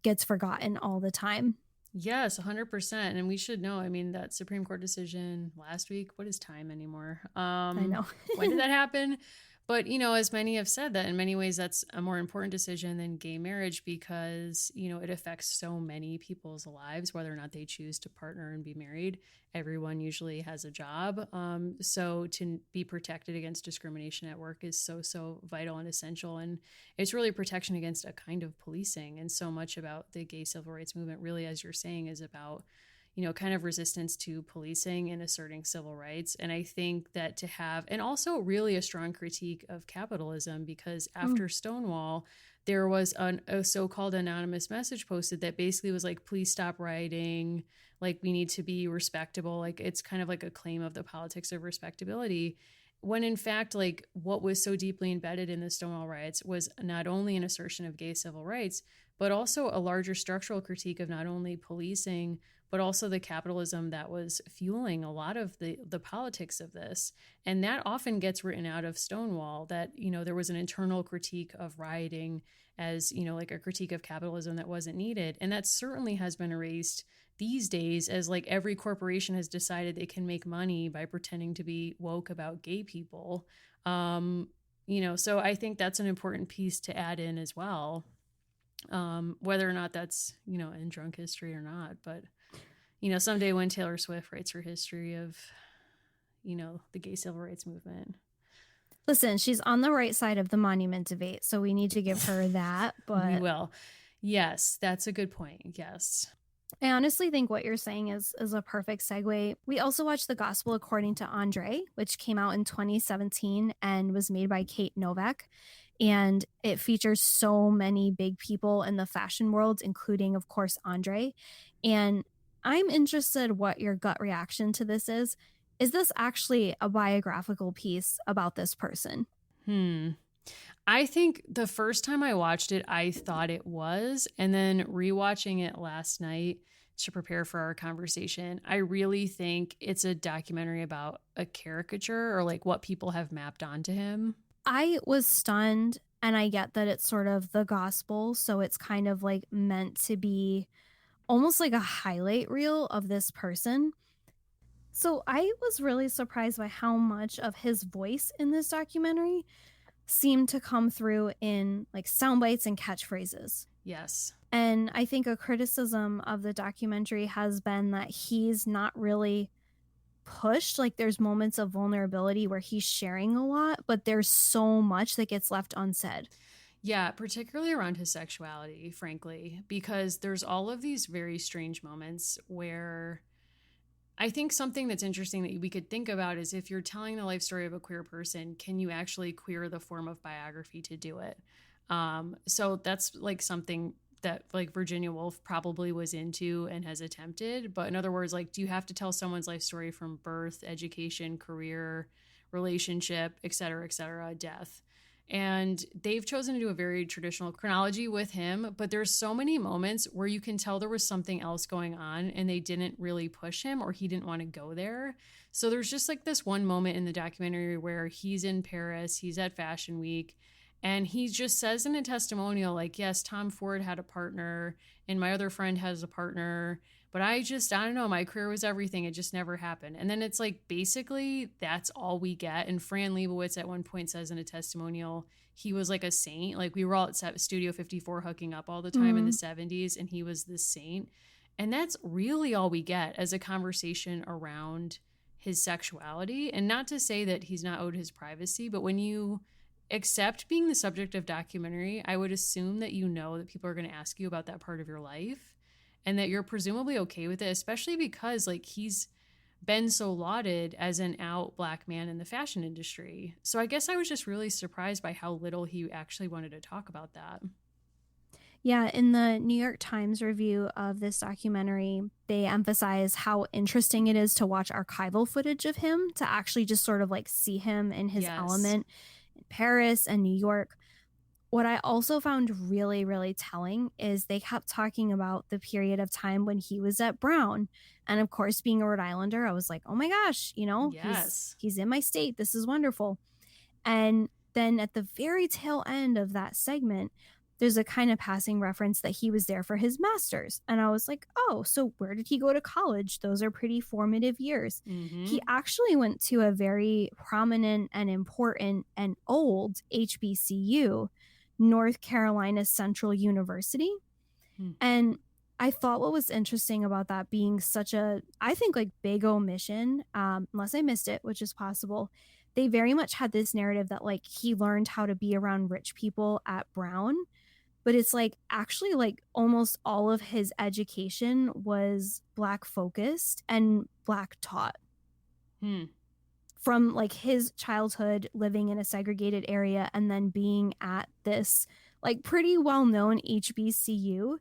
gets forgotten all the time. Yes, 100%. And we should know, I mean, that Supreme Court decision last week, what is time anymore? I know. When did that happen? But, as many have said, that in many ways that's a more important decision than gay marriage, because, it affects so many people's lives, whether or not they choose to partner and be married. Everyone usually has a job. So to be protected against discrimination at work is so, so vital and essential. And it's really protection against a kind of policing. And so much about the gay civil rights movement, really, as you're saying, is about kind of resistance to policing and asserting civil rights. And I think that to have, and also really a strong critique of capitalism, because after Stonewall, there was a so-called anonymous message posted that basically was like, please stop rioting. Like, we need to be respectable. Like, it's kind of like a claim of the politics of respectability. When in fact, like, what was so deeply embedded in the Stonewall riots was not only an assertion of gay civil rights, but also a larger structural critique of not only policing, but also the capitalism that was fueling a lot of the politics of this. And that often gets written out of Stonewall, that, there was an internal critique of rioting as, like a critique of capitalism that wasn't needed. And that certainly has been erased these days, as like every corporation has decided they can make money by pretending to be woke about gay people. So I think that's an important piece to add in as well. Whether or not that's, in drunk history or not, but someday when Taylor Swift writes her history of, the gay civil rights movement. Listen, she's on the right side of the monument debate, so we need to give her that. But we will. Yes, that's a good point. Yes. I honestly think what you're saying is a perfect segue. We also watched The Gospel According to Andre, which came out in 2017 and was made by Kate Novak. And it features so many big people in the fashion world, including, of course, Andre. And I'm interested what your gut reaction to this is. Is this actually a biographical piece about this person? Hmm. I think the first time I watched it, I thought it was. And then rewatching it last night to prepare for our conversation, I really think it's a documentary about a caricature or like what people have mapped onto him. I was stunned, and I get that it's sort of the gospel, so it's kind of like meant to be almost like a highlight reel of this person. So I was really surprised by how much of his voice in this documentary seemed to come through in like sound bites and catchphrases. Yes. And I think a criticism of the documentary has been that he's not really pushed. Like there's moments of vulnerability where he's sharing a lot, but there's so much that gets left unsaid. Yeah, particularly around his sexuality, frankly, because there's all of these very strange moments where I think something that's interesting that we could think about is if you're telling the life story of a queer person, can you actually queer the form of biography to do it? So that's like something that like Virginia Woolf probably was into and has attempted. But in other words, like, do you have to tell someone's life story from birth, education, career, relationship, et cetera, death? And they've chosen to do a very traditional chronology with him, but there's so many moments where you can tell there was something else going on and they didn't really push him or he didn't want to go there. So there's just like this one moment in the documentary where he's in Paris, he's at Fashion Week, and he just says in a testimonial, like, yes, Tom Ford had a partner and my other friend has a partner, but I don't know, my career was everything. It just never happened. And then it's like, basically, that's all we get. And Fran Lebowitz at one point says in a testimonial, he was like a saint. Like we were all at Studio 54 hooking up all the time in the Mm. 70s, and he was this saint. And that's really all we get as a conversation around his sexuality. And not to say that he's not owed his privacy, but when you accept being the subject of documentary, I would assume that you know that people are going to ask you about that part of your life and that you're presumably okay with it, especially because like he's been so lauded as an out black man in the fashion industry. So I guess I was just really surprised by how little he actually wanted to talk about that. Yeah, in the New York Times review of this documentary, they emphasize how interesting it is to watch archival footage of him, to actually just sort of like see him in his Yes. element in Paris and New York. What I also found really, really telling is they kept talking about the period of time when he was at Brown. And of course, being a Rhode Islander, I was like, oh my gosh, Yes. he's in my state. This is wonderful. And then at the very tail end of that segment, there's a kind of passing reference that he was there for his master's. And I was like, oh, so where did he go to college? Those are pretty formative years. Mm-hmm. He actually went to a very prominent and important and old HBCU, North Carolina Central University. Hmm. And I thought what was interesting about that being such a, I think, like big omission, unless I missed it, which is possible. They very much had this narrative that like he learned how to be around rich people at Brown, but it's like actually like almost all of his education was Black focused and Black taught Hmm. from like his childhood living in a segregated area and then being at this like pretty well known HBCU.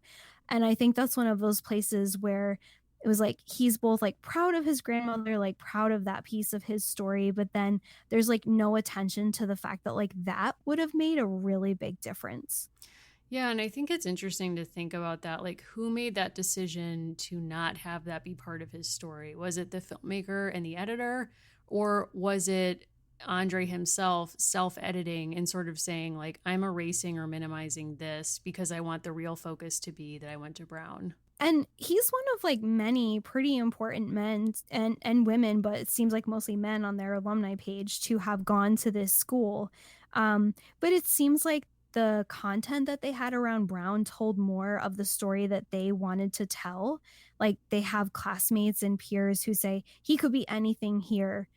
And I think that's one of those places where it was like he's both like proud of his grandmother, like proud of that piece of his story, but then there's like no attention to the fact that like that would have made a really big difference. Yeah, and I think it's interesting to think about that. Like, who made that decision to not have that be part of his story? Was it the filmmaker and the editor, or was it Andre himself self editing and sort of saying, like, I'm erasing or minimizing this because I want the real focus to be that I went to Brown? And he's one of like many pretty important men and women, but it seems like mostly men on their alumni page to have gone to this school. But it seems like the content that they had around Brown told more of the story that they wanted to tell. Like they have classmates and peers who say he could be anything here.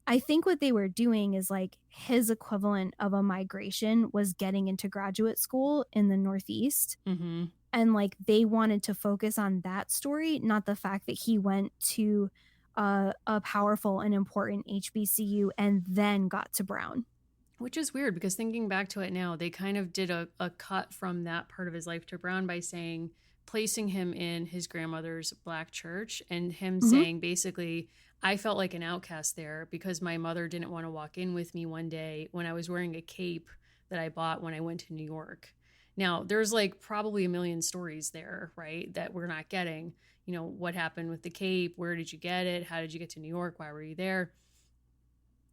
I think what they were doing is like his equivalent of a migration was getting into graduate school in the Northeast, Mm-hmm. And like they wanted to focus on that story, not the fact that he went to a powerful and important HBCU and then got to Brown. Which is weird because thinking back to it now, they kind of did a cut from that part of his life to Brown by saying, placing him in his grandmother's black church and him Mm-hmm. saying basically, I felt like an outcast there because my mother didn't want to walk in with me one day when I was wearing a cape that I bought when I went to New York. Now, there's like probably a million stories there, right? That we're not getting. You know, what happened with the cape? Where did you get it? How did you get to New York? Why were you there?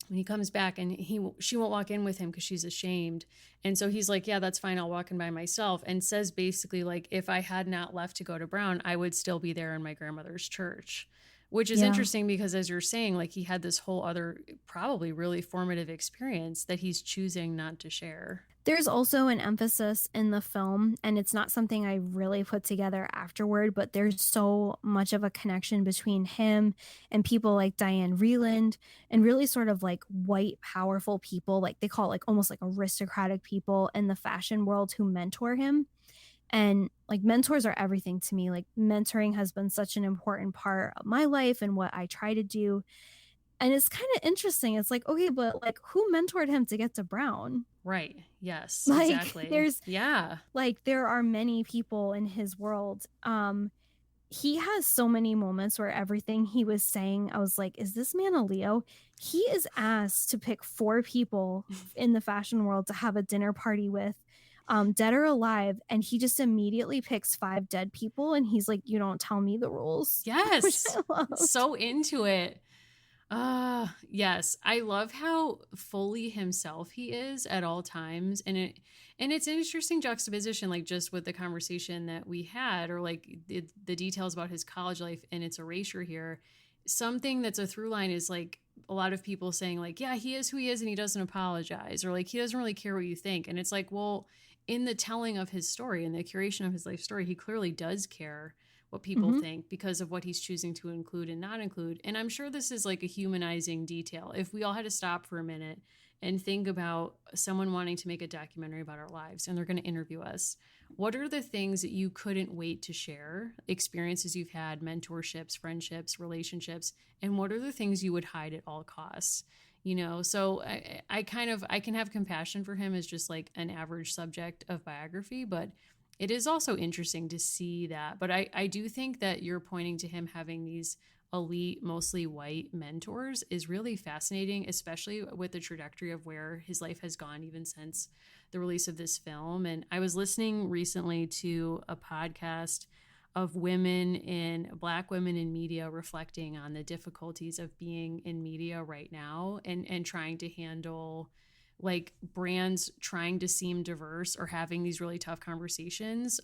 When he comes back and she won't walk in with him because she's ashamed, and so he's like, yeah, that's fine, I'll walk in by myself, and says basically like, if I had not left to go to Brown, I would still be there in my grandmother's church, which is interesting because, as you're saying, like he had this whole other probably really formative experience that he's choosing not to share. There's also an emphasis in the film, and it's not something I really put together afterward, but there's so much of a connection between him and people like Diane Vreeland and really sort of like white, powerful people, like they call it like almost like aristocratic people in the fashion world who mentor him. And like mentors are everything to me. Like mentoring has been such an important part of my life and what I try to do. And it's kind of interesting. It's like, okay, but like who mentored him to get to Brown? Right. Yes, Like exactly. there's Yeah. like there are many people in his world. He has so many moments where everything he was saying, I was like, is this man a Leo? He is asked to pick 4 people in the fashion world to have a dinner party with, dead or alive, and he just immediately picks 5 dead people, and he's like, you don't tell me the rules. Yes. Which I loved. So into it. Yes, I love how fully himself he is at all times, and it's an interesting juxtaposition, like just with the conversation that we had, or like the details about his college life and its erasure here. Something that's a through line is like a lot of people saying like, yeah, he is who he is and he doesn't apologize, or like he doesn't really care what you think, and it's like, well, in the telling of his story and the curation of his life story, he clearly does care what people think because of what he's choosing to include and not include. And I'm sure this is like a humanizing detail. If we all had to stop for a minute and think about someone wanting to make a documentary about our lives and they're going to interview us, what are the things that you couldn't wait to share, experiences you've had, mentorships, friendships, relationships, and what are the things you would hide at all costs? You know, so I can have compassion for him as just like an average subject of biography, but it is also interesting to see that. But I do think that you're pointing to him having these elite, mostly white mentors is really fascinating, especially with the trajectory of where his life has gone even since the release of this film. And I was listening recently to a podcast of Black women in media, reflecting on the difficulties of being in media right now and trying to handle like brands trying to seem diverse or having these really tough conversations,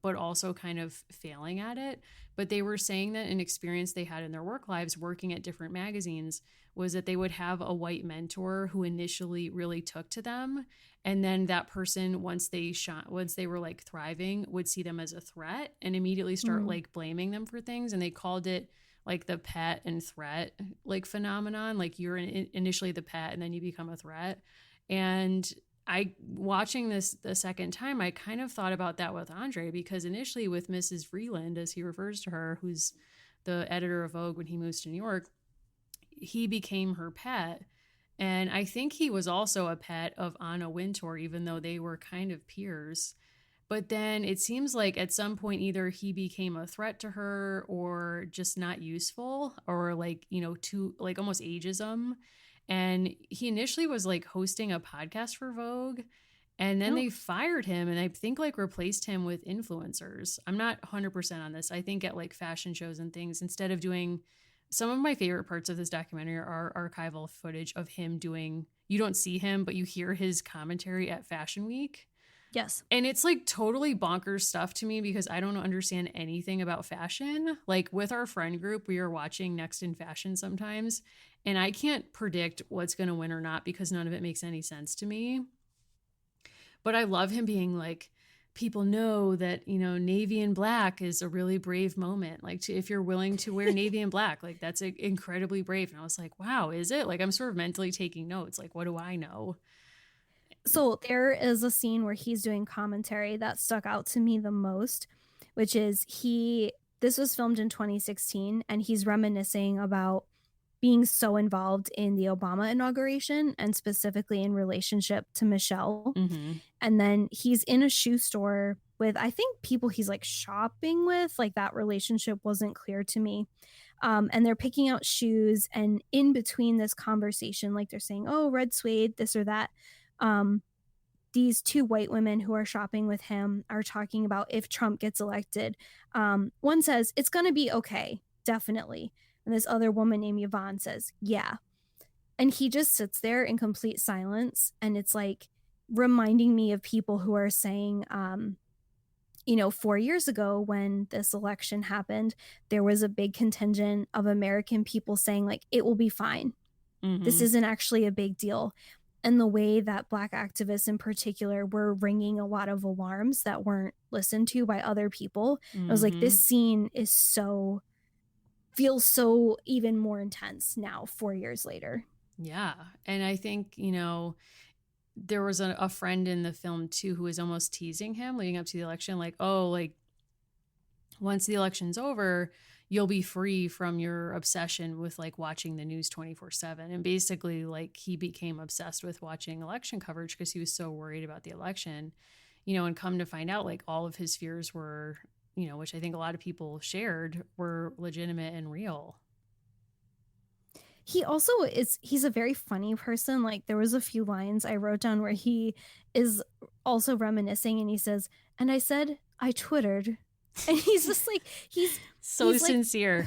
but also kind of failing at it. But they were saying that an experience they had in their work lives working at different magazines was that they would have a white mentor who initially really took to them. And then that person, once they were like thriving, would see them as a threat and immediately start like blaming them for things. And they called it like the pet and threat like phenomenon. Like you're initially the pet and then you become a threat. And watching this the second time, I kind of thought about that with Andre, because initially with Mrs. Vreeland, as he refers to her, who's the editor of Vogue when he moves to New York, he became her pet. And I think he was also a pet of Anna Wintour, even though they were kind of peers. But then it seems like at some point either he became a threat to her or just not useful, or like, you know, too like almost ageism. And he initially was like hosting a podcast for Vogue, and then they fired him and I think like replaced him with influencers. I'm not 100% on this. I think at like fashion shows and things, instead of doing, some of my favorite parts of this documentary are archival footage of him doing, you don't see him, but you hear his commentary at Fashion Week. Yes. And it's like totally bonkers stuff to me because I don't understand anything about fashion. Like with our friend group, we are watching Next in Fashion sometimes, and I can't predict what's going to win or not because none of it makes any sense to me. But I love him being like, people know that, you know, navy and black is a really brave moment. Like if you're willing to wear navy and black, like that's incredibly brave. And I was like, wow, is it? Like I'm sort of mentally taking notes. Like, what do I know? So there is a scene where he's doing commentary that stuck out to me the most. which is this was filmed in 2016 and he's reminiscing about being so involved in the Obama inauguration and specifically in relationship to Michelle. Mm-hmm. And then he's in a shoe store with, I think, people he's like shopping with. Like that relationship wasn't clear to me. And they're picking out shoes. And in between this conversation, like they're saying, oh, red suede, this or that. These two white women who are shopping with him are talking about if Trump gets elected. One says, it's going to be okay, definitely. And this other woman named Yvonne says, yeah. And he just sits there in complete silence. And it's like reminding me of people who are saying, 4 years ago when this election happened, there was a big contingent of American people saying, like, it will be fine. This Mm-hmm. isn't actually a big deal. And the way that Black activists in particular were ringing a lot of alarms that weren't listened to by other people. I was like, Mm-hmm. this scene feels so even more intense now, 4 years later. Yeah. And I think, there was a friend in the film too who was almost teasing him leading up to the election, like, oh, like once the election's over, you'll be free from your obsession with like watching the news 24/7. And basically, like, he became obsessed with watching election coverage because he was so worried about the election, and come to find out, like, all of his fears were, which I think a lot of people shared, were legitimate and real. He also he's a very funny person. Like there was a few lines I wrote down where he is also reminiscing and he says, and I said, I twittered. And he's just like, So he's like, sincere.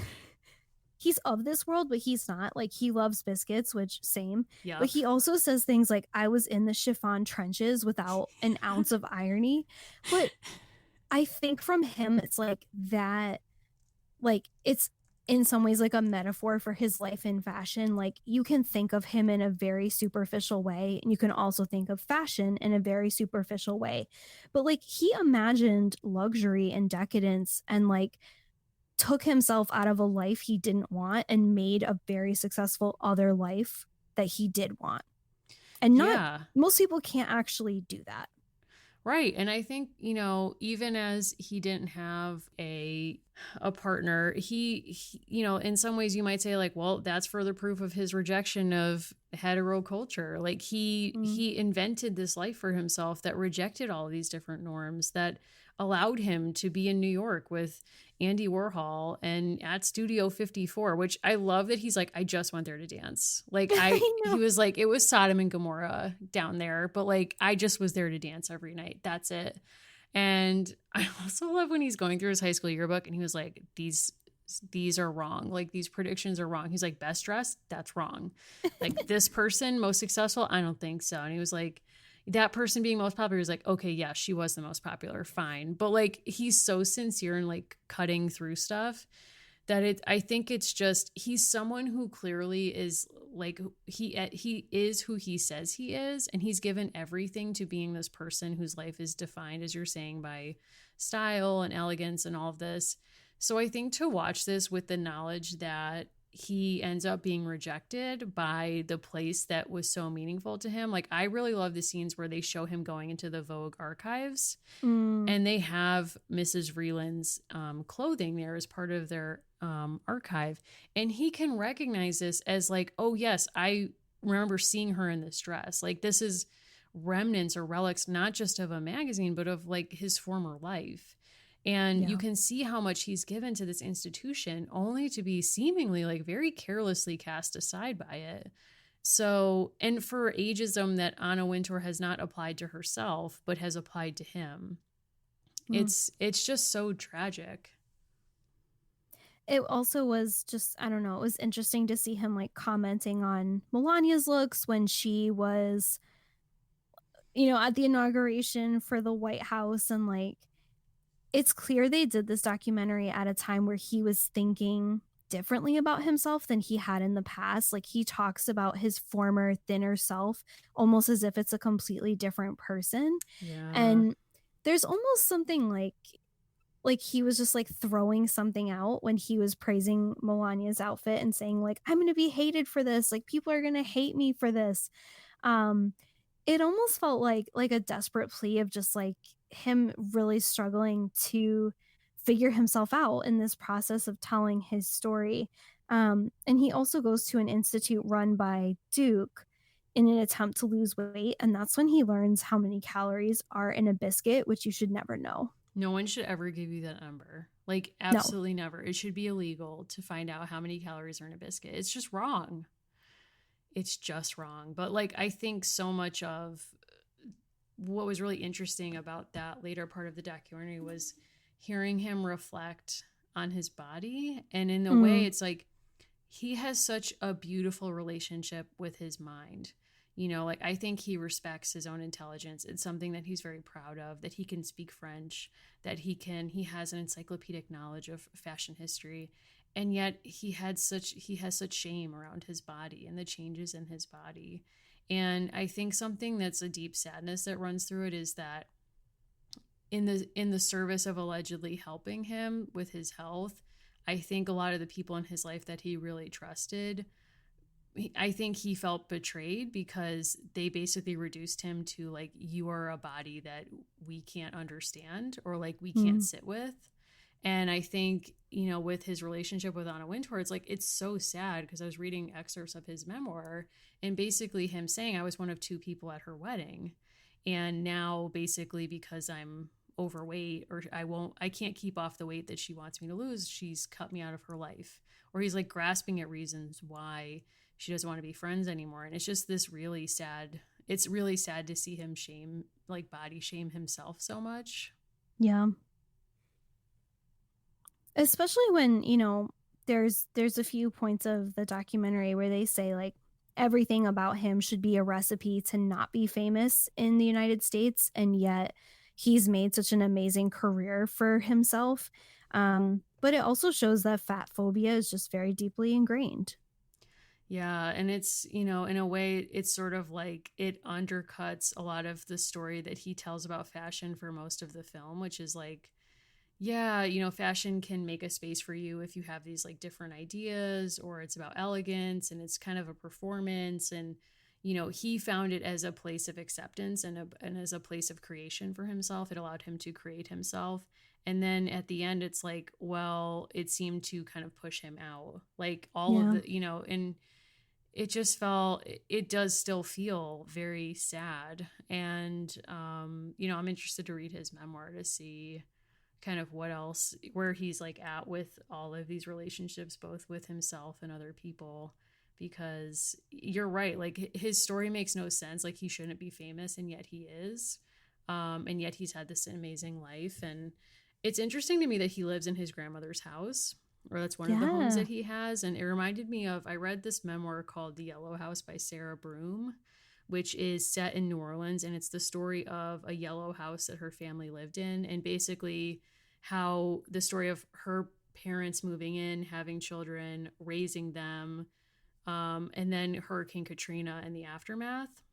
he's of this world, but he's not. Like he loves biscuits, which same. Yep. But he also says things like, I was in the chiffon trenches without an ounce of irony. But I think from him, it's like that, like it's in some ways like a metaphor for his life in fashion. Like you can think of him in a very superficial way, and you can also think of fashion in a very superficial way. But like he imagined luxury and decadence and like took himself out of a life he didn't want and made a very successful other life that he did want. And not Yeah. most people can't actually do that. Right. And I think, even as he didn't have a partner, he, in some ways you might say, like, well, that's further proof of his rejection of hetero culture. Like he invented this life for himself that rejected all of these different norms, that allowed him to be in New York with Andy Warhol and at Studio 54, which I love that he's like, I just went there to dance. Like he was like, it was Sodom and Gomorrah down there, but like, I just was there to dance every night. That's it. And I also love when he's going through his high school yearbook and he was like, these are wrong. Like these predictions are wrong. He's like, best dressed, that's wrong. Like this person most successful, I don't think so. And he was like, that person being most popular is like, okay, yeah, she was the most popular, fine. But like he's so sincere and like cutting through stuff that I think it's just, he's someone who clearly is like, he is who he says he is, and he's given everything to being this person whose life is defined, as you're saying, by style and elegance and all of this. So I think to watch this with the knowledge that he ends up being rejected by the place that was so meaningful to him. Like I really love the scenes where they show him going into the Vogue archives and they have Mrs. Vreeland's clothing there as part of their archive. And he can recognize this as like, oh yes, I remember seeing her in this dress. Like this is remnants or relics, not just of a magazine, but of like his former life. And you can see how much he's given to this institution only to be seemingly like very carelessly cast aside by it. So, and for ageism that Anna Wintour has not applied to herself, but has applied to him. It's just so tragic. It also was just, I don't know, it was interesting to see him like commenting on Melania's looks when she was, at the inauguration for the White House. And like, it's clear they did this documentary at a time where he was thinking differently about himself than he had in the past. Like he talks about his former thinner self almost as if it's a completely different person. Yeah. And there's almost something like he was just like throwing something out when he was praising Melania's outfit and saying like, I'm going to be hated for this. Like people are going to hate me for this. It almost felt like a desperate plea of just like him really struggling to figure himself out in this process of telling his story. And he also goes to an institute run by Duke in an attempt to lose weight. And that's when he learns how many calories are in a biscuit, which you should never know. No one should ever give you that number. Like, No. absolutely never. It should be illegal to find out how many calories are in a biscuit. It's just wrong. It's just wrong. But like, I think so much of what was really interesting about that later part of the documentary was hearing him reflect on his body. And in a way, it's like he has such a beautiful relationship with his mind. You know, like I think he respects his own intelligence. It's something that he's very proud of, that he can speak French, that he has an encyclopedic knowledge of fashion history. And yet he has such shame around his body and the changes in his body. And I think something that's a deep sadness that runs through it is that in the service of allegedly helping him with his health, I think a lot of the people in his life that he really trusted, I think he felt betrayed because they basically reduced him to like, you are a body that we can't understand or like we can't sit with. And I think, you know, with his relationship with Anna Wintour, it's like, it's so sad because I was reading excerpts of his memoir and basically him saying I was one of two people at her wedding. And now basically because I'm overweight or I can't keep off the weight that she wants me to lose, she's cut me out of her life. Or he's like grasping at reasons why she doesn't want to be friends anymore. And it's just this really sad, it's really sad to see him body shame himself so much. Yeah. Especially when, you know, there's a few points of the documentary where they say like everything about him should be a recipe to not be famous in the United States, and yet he's made such an amazing career for himself. But it also shows that fat phobia is just very deeply ingrained. Yeah, and it's, you know, in a way, it's sort of like it undercuts a lot of the story that he tells about fashion for most of the film, which is like, yeah, you know, fashion can make a space for you if you have these like different ideas, or it's about elegance and it's kind of a performance. And, you know, he found it as a place of acceptance and as a place of creation for himself. It allowed him to create himself. And then at the end, it's like, well, it seemed to kind of push him out. Like all of the, you know, and it just it does still feel very sad. And, you know, I'm interested to read his memoir to see kind of what else, where he's like at with all of these relationships, both with himself and other people, because you're right. Like his story makes no sense. Like he shouldn't be famous and yet he is. And yet he's had this amazing life. And it's interesting to me that he lives in his grandmother's house, or that's one of the homes that he has. And it reminded me of, I read this memoir called The Yellow House by Sarah Broom, which is set in New Orleans. And it's the story of a yellow house that her family lived in. And basically how the story of her parents moving in, having children, raising them, and then Hurricane Katrina and the aftermath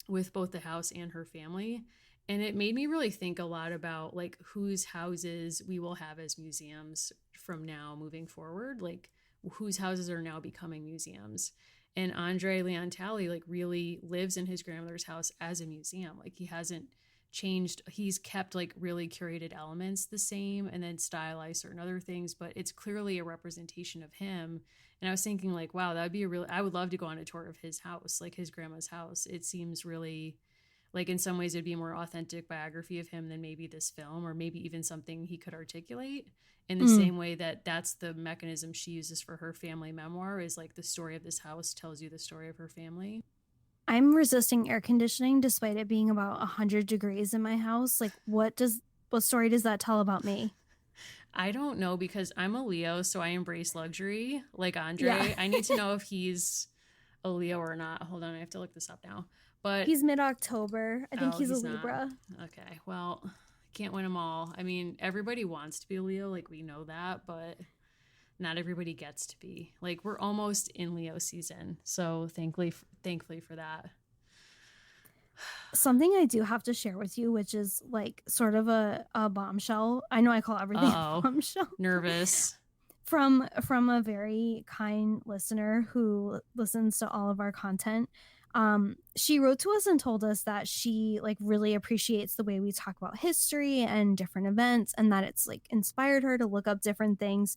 with both the house and her family. And it made me really think a lot about like whose houses we will have as museums from now moving forward, like whose houses are now becoming museums. And Andre Leon Talley like really lives in his grandmother's house as a museum. Like he hasn't changed. He's kept like really curated elements the same and then stylized certain other things, but it's clearly a representation of him. And I was thinking like, wow, that would be I would love to go on a tour of his house, like his grandma's house. It seems really like in some ways it'd be a more authentic biography of him than maybe this film, or maybe even something he could articulate in the same way that that's the mechanism she uses for her family memoir, is like the story of this house tells you the story of her family. I'm resisting air conditioning despite it being about 100 degrees in my house. Like what story does that tell about me? I don't know, because I'm a Leo, so I embrace luxury like Andre. Yeah. I need to know if he's a Leo or not. Hold on, I have to look this up now. But he's mid-October. I think he's a he's Libra. Not. Okay, well, can't win them all. I mean, everybody wants to be a Leo, like we know that, but not everybody gets to be. Like we're almost in Leo season, so thankfully for that. Something I do have to share with you, which is like sort of a bombshell. I know I call everything a bombshell. Nervous. From a very kind listener who listens to all of our content. She wrote to us and told us that she like really appreciates the way we talk about history and different events and that it's like inspired her to look up different things.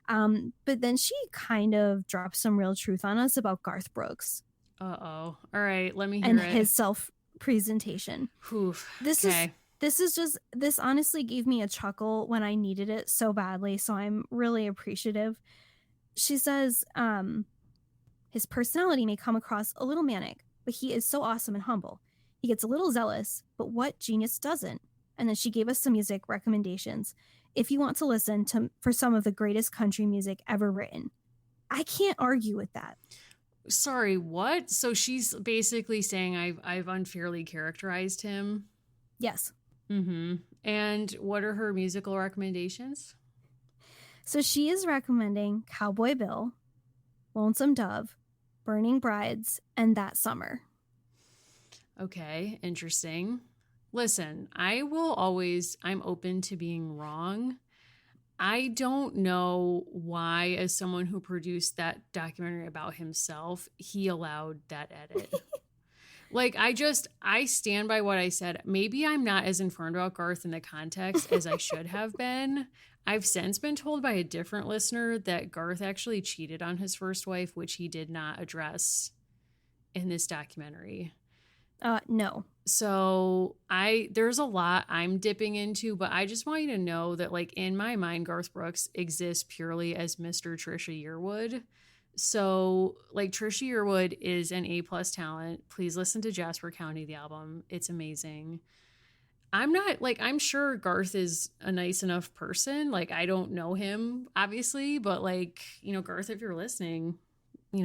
But then she kind of dropped some real truth on us about Garth Brooks Uh-oh. All right, let me and hear it. his self presentation. Oof. This Okay. this honestly gave me a chuckle when I needed it so badly, so I'm really appreciative. She says, his personality may come across a little manic, but he is so awesome and humble. He gets a little zealous, but what genius doesn't? And then she gave us some music recommendations if you want to listen to for some of the greatest country music ever written. I can't argue with that. Sorry, what? So she's basically saying I've unfairly characterized him. Yes. Mm-hmm. And what are her musical recommendations? So she is recommending Cowboy Bill, Lonesome Dove, Burning Brides, and That Summer. Okay, interesting. Listen, I'm open to being wrong. I don't know why, as someone who produced that documentary about himself, he allowed that edit. Like, I stand by what I said. Maybe I'm not as informed about Garth in the context as I should have been. I've since been told by a different listener that Garth actually cheated on his first wife, which he did not address in this documentary. No. So there's a lot I'm dipping into, but I just want you to know that, like, in my mind, Garth Brooks exists purely as Mr. Trisha Yearwood. So, like, Trisha Yearwood is an A+ talent. Please listen to Jasper County, the album. It's amazing. I'm sure Garth is a nice enough person. Like, I don't know him, obviously, but, like, Garth, if you're listening, I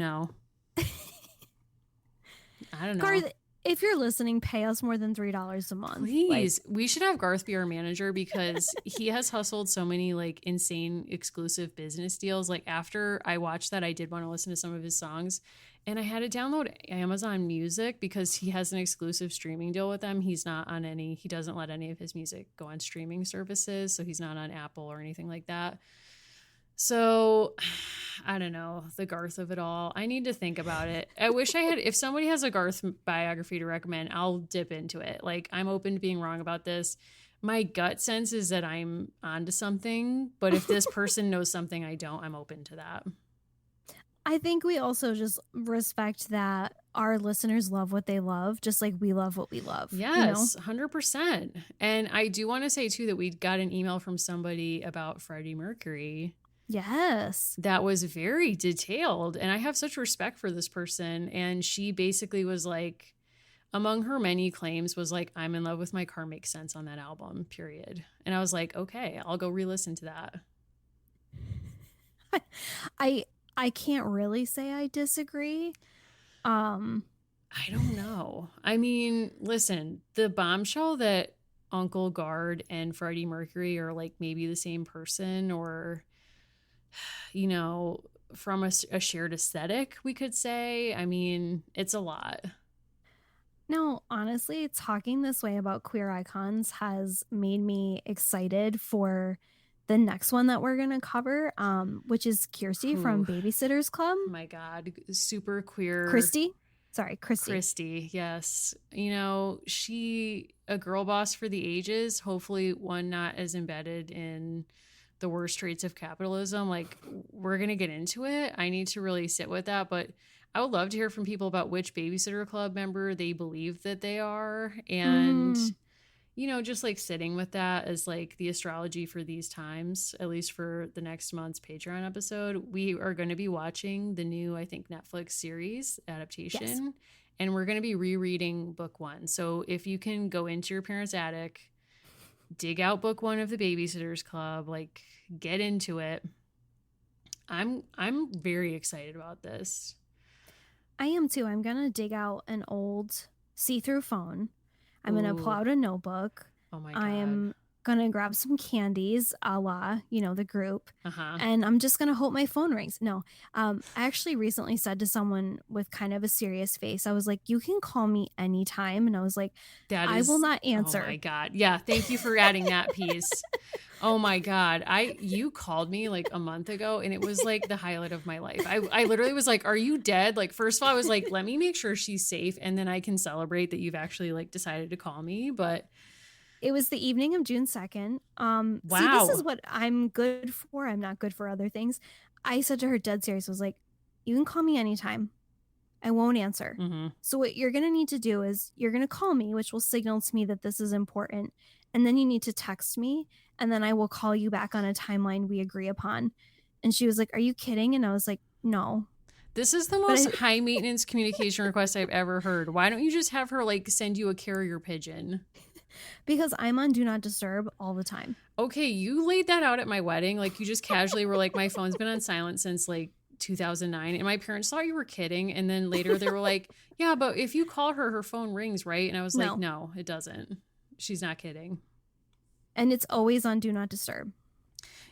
don't know. Garth, if you're listening, pay us more than $3 a month. Please. We should have Garth be our manager because he has hustled so many like insane exclusive business deals. Like, after I watched that, I did want to listen to some of his songs, and I had to download Amazon Music because he has an exclusive streaming deal with them. He doesn't let any of his music go on streaming services. So he's not on Apple or anything like that. So I don't know, the Garth of it all. I need to think about it. I wish if somebody has a Garth biography to recommend, I'll dip into it. Like, I'm open to being wrong about this. My gut sense is that I'm onto something, but if this person knows something I don't, I'm open to that. I think we also just respect that our listeners love what they love, just like we love what we love. Yes, 100%. And I do want to say, too, that we got an email from somebody about Freddie Mercury. Yes. That was very detailed. And I have such respect for this person. And she basically was like, among her many claims was like, I'm in love with my car makes sense on that album, period. And I was like, okay, I'll go re-listen to that. I can't really say I disagree. I don't know. I mean, listen, the bombshell that Uncle Gard and Freddie Mercury are like maybe the same person, or from a shared aesthetic, we could say. I mean, it's a lot. No, honestly, talking this way about queer icons has made me excited for the next one that we're going to cover, which is Kirsty from Babysitter's Club. Oh my God. Super queer. Christy. Sorry, Christy. Christy, yes. She, a girl boss for the ages, hopefully one not as embedded in the worst traits of capitalism. Like, we're going to get into it. I need to really sit with that. But I would love to hear from people about which Babysitter Club member they believe that they are. And, just like sitting with that as like the astrology for these times, at least for the next month's Patreon episode. We are going to be watching the new, I think, Netflix series adaptation. Yes. And we're going to be rereading book 1. So if you can go into your parents' attic, dig out book 1 of the Babysitters Club, like, get into it. I'm very excited about this. I am too. I'm gonna dig out an old see-through phone. I'm gonna pull out a notebook. Oh my God. I am gonna grab some candies, a la, the group, Uh-huh. and I'm just gonna hope my phone rings. No, I actually recently said to someone with kind of a serious face, I was like, "You can call me anytime," and I was like, That "I will is, not oh my answer." God. Yeah, thank you for adding that piece. Oh my God. You called me like a month ago and it was like the highlight of my life. I literally was like, are you dead? Like, first of all, I was like, let me make sure she's safe and then I can celebrate that you've actually like decided to call me. But It was the evening of June 2nd. See, this is wow. what I'm good for. I'm not good for other things. I said to her dead serious, was like, "You can call me anytime. I won't answer. Mm-hmm. So what you're going to need to do is you're going to call me, which will signal to me that this is important. And then you need to text me, and then I will call you back on a timeline we agree upon." And she was like, "Are you kidding?" And I was like, "No." This is the most high maintenance communication request I've ever heard. Why don't you just have her like send you a carrier pigeon? Because I'm on Do Not Disturb all the time. Okay, you laid that out at my wedding. Like you just casually were like, my phone's been on silent since like 2009. And my parents thought you were kidding. And then later they were like, yeah, but if you call her, her phone rings, right? And I was like, no, it doesn't. She's not kidding. And it's always on Do Not Disturb.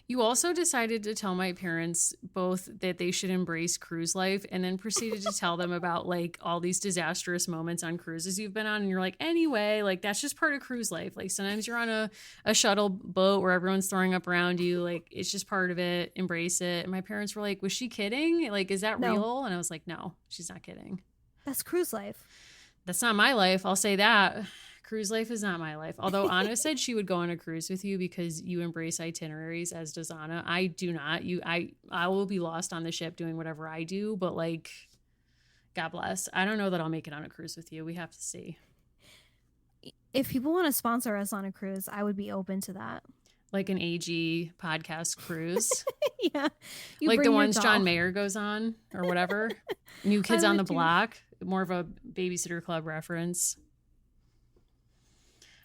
You also decided to tell my parents both that they should embrace cruise life and then proceeded to tell them about like all these disastrous moments on cruises you've been on. And you're like, anyway, like that's just part of cruise life. Like sometimes you're on a shuttle boat where everyone's throwing up around you. Like it's just part of it. Embrace it. And my parents were like, was she kidding? Like, is that real? And I was like, no, she's not kidding. That's cruise life. That's not my life. I'll say that. Cruise life is not my life. Although Anna said she would go on a cruise with you because you embrace itineraries, as does Anna. I do not. I will be lost on the ship doing whatever I do, but like, God bless. I don't know that I'll make it on a cruise with you. We have to see. If people want to sponsor us on a cruise, I would be open to that. Like an AG podcast cruise. Yeah. Like the ones John Mayer goes on or whatever. New Kids on the Block. More of a Babysitter Club reference.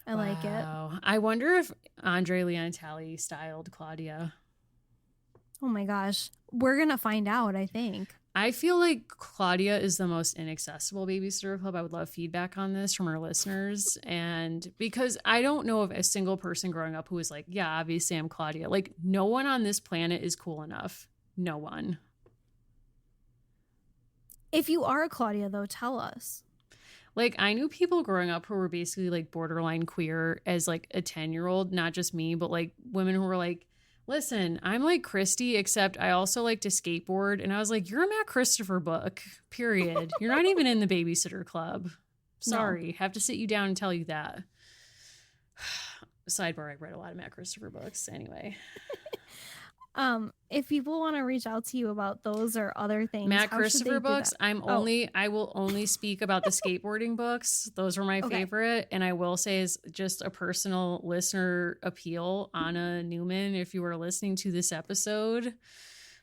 I like it. I wonder if Andre Leontali styled Claudia. Oh my gosh. We're going to find out, I think. I feel like Claudia is the most inaccessible Babysitter Club. I would love feedback on this from our listeners. And because I don't know of a single person growing up who was like, yeah, obviously I'm Claudia. Like no one on this planet is cool enough. No one. If you are a Claudia, though, tell us. Like, I knew people growing up who were basically, like, borderline queer as, like, a 10-year-old. Not just me, but, like, women who were like, listen, I'm like Christy, except I also like to skateboard. And I was like, you're a Matt Christopher book, period. You're not even in the Babysitter Club. Sorry. No. Have to sit you down and tell you that. Sidebar, I read a lot of Matt Christopher books. Anyway. If people want to reach out to you about those or other things, Matt Christopher books, I will only speak about the skateboarding books. Those were my favorite. And I will say is just a personal listener appeal, Anna Newman, if you are listening to this episode,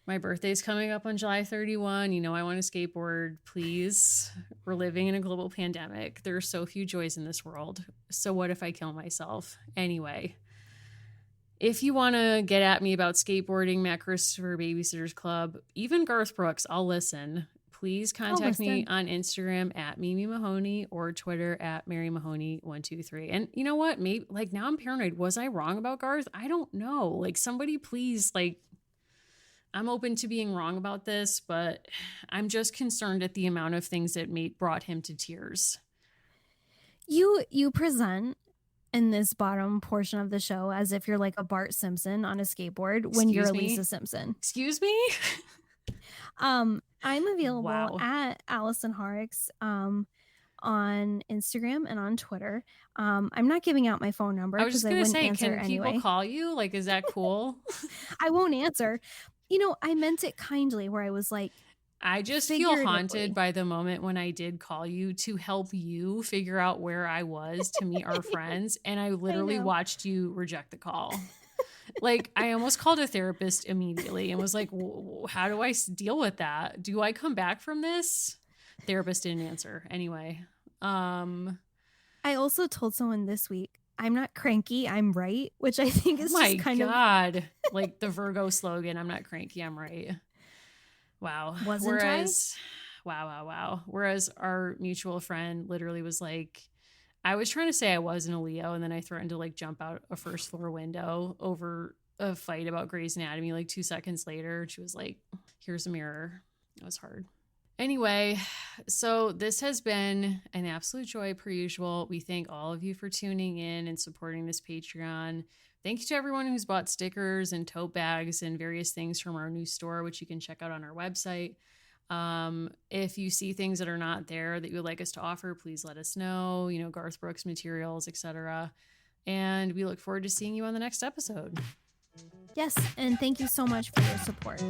my birthday's coming up on July 31. You know, I want to skateboard, please. We're living in a global pandemic. There are so few joys in this world. So what if I kill myself? Anyway. If you want to get at me about skateboarding, Matt Christopher, Babysitters Club, even Garth Brooks, I'll listen. Please contact me on Instagram at Mimi Mahoney or Twitter at Mary Mahoney 123. And you know what? Maybe like now I'm paranoid. Was I wrong about Garth? I don't know. Like somebody please, like I'm open to being wrong about this, but I'm just concerned at the amount of things that brought him to tears. You present in this bottom portion of the show as if you're like a Bart Simpson on a skateboard when you're a Lisa Simpson. Excuse me? I'm available at Allison Horrocks on Instagram and on Twitter. I'm not giving out my phone number. I was just going to say, can anyway. people call you? Like, is that cool? I won't answer. You know, I meant it kindly where I was like, I just feel haunted by the moment when I did call you to help you figure out where I was to meet our friends. And I literally watched you reject the call. Like, I almost called a therapist immediately and was like, how do I deal with that? Do I come back from this? Therapist didn't answer. Anyway. I also told someone this week, I'm not cranky, I'm right, which I think is just kind of like the Virgo slogan, I'm not cranky, I'm right. Wow. Whereas our mutual friend literally was like, I was trying to say I wasn't a Leo, and then I threatened to like jump out a first floor window over a fight about Grey's Anatomy like 2 seconds later. She was like, here's a mirror. It was hard. Anyway, so this has been an absolute joy per usual. We thank all of you for tuning in and supporting this Patreon. Thank you to everyone who's bought stickers and tote bags and various things from our new store, which you can check out on our website. If you see things that are not there that you would like us to offer, please let us know, you know, Garth Brooks materials, etc. And we look forward to seeing you on the next episode. Yes, and thank you so much for your support.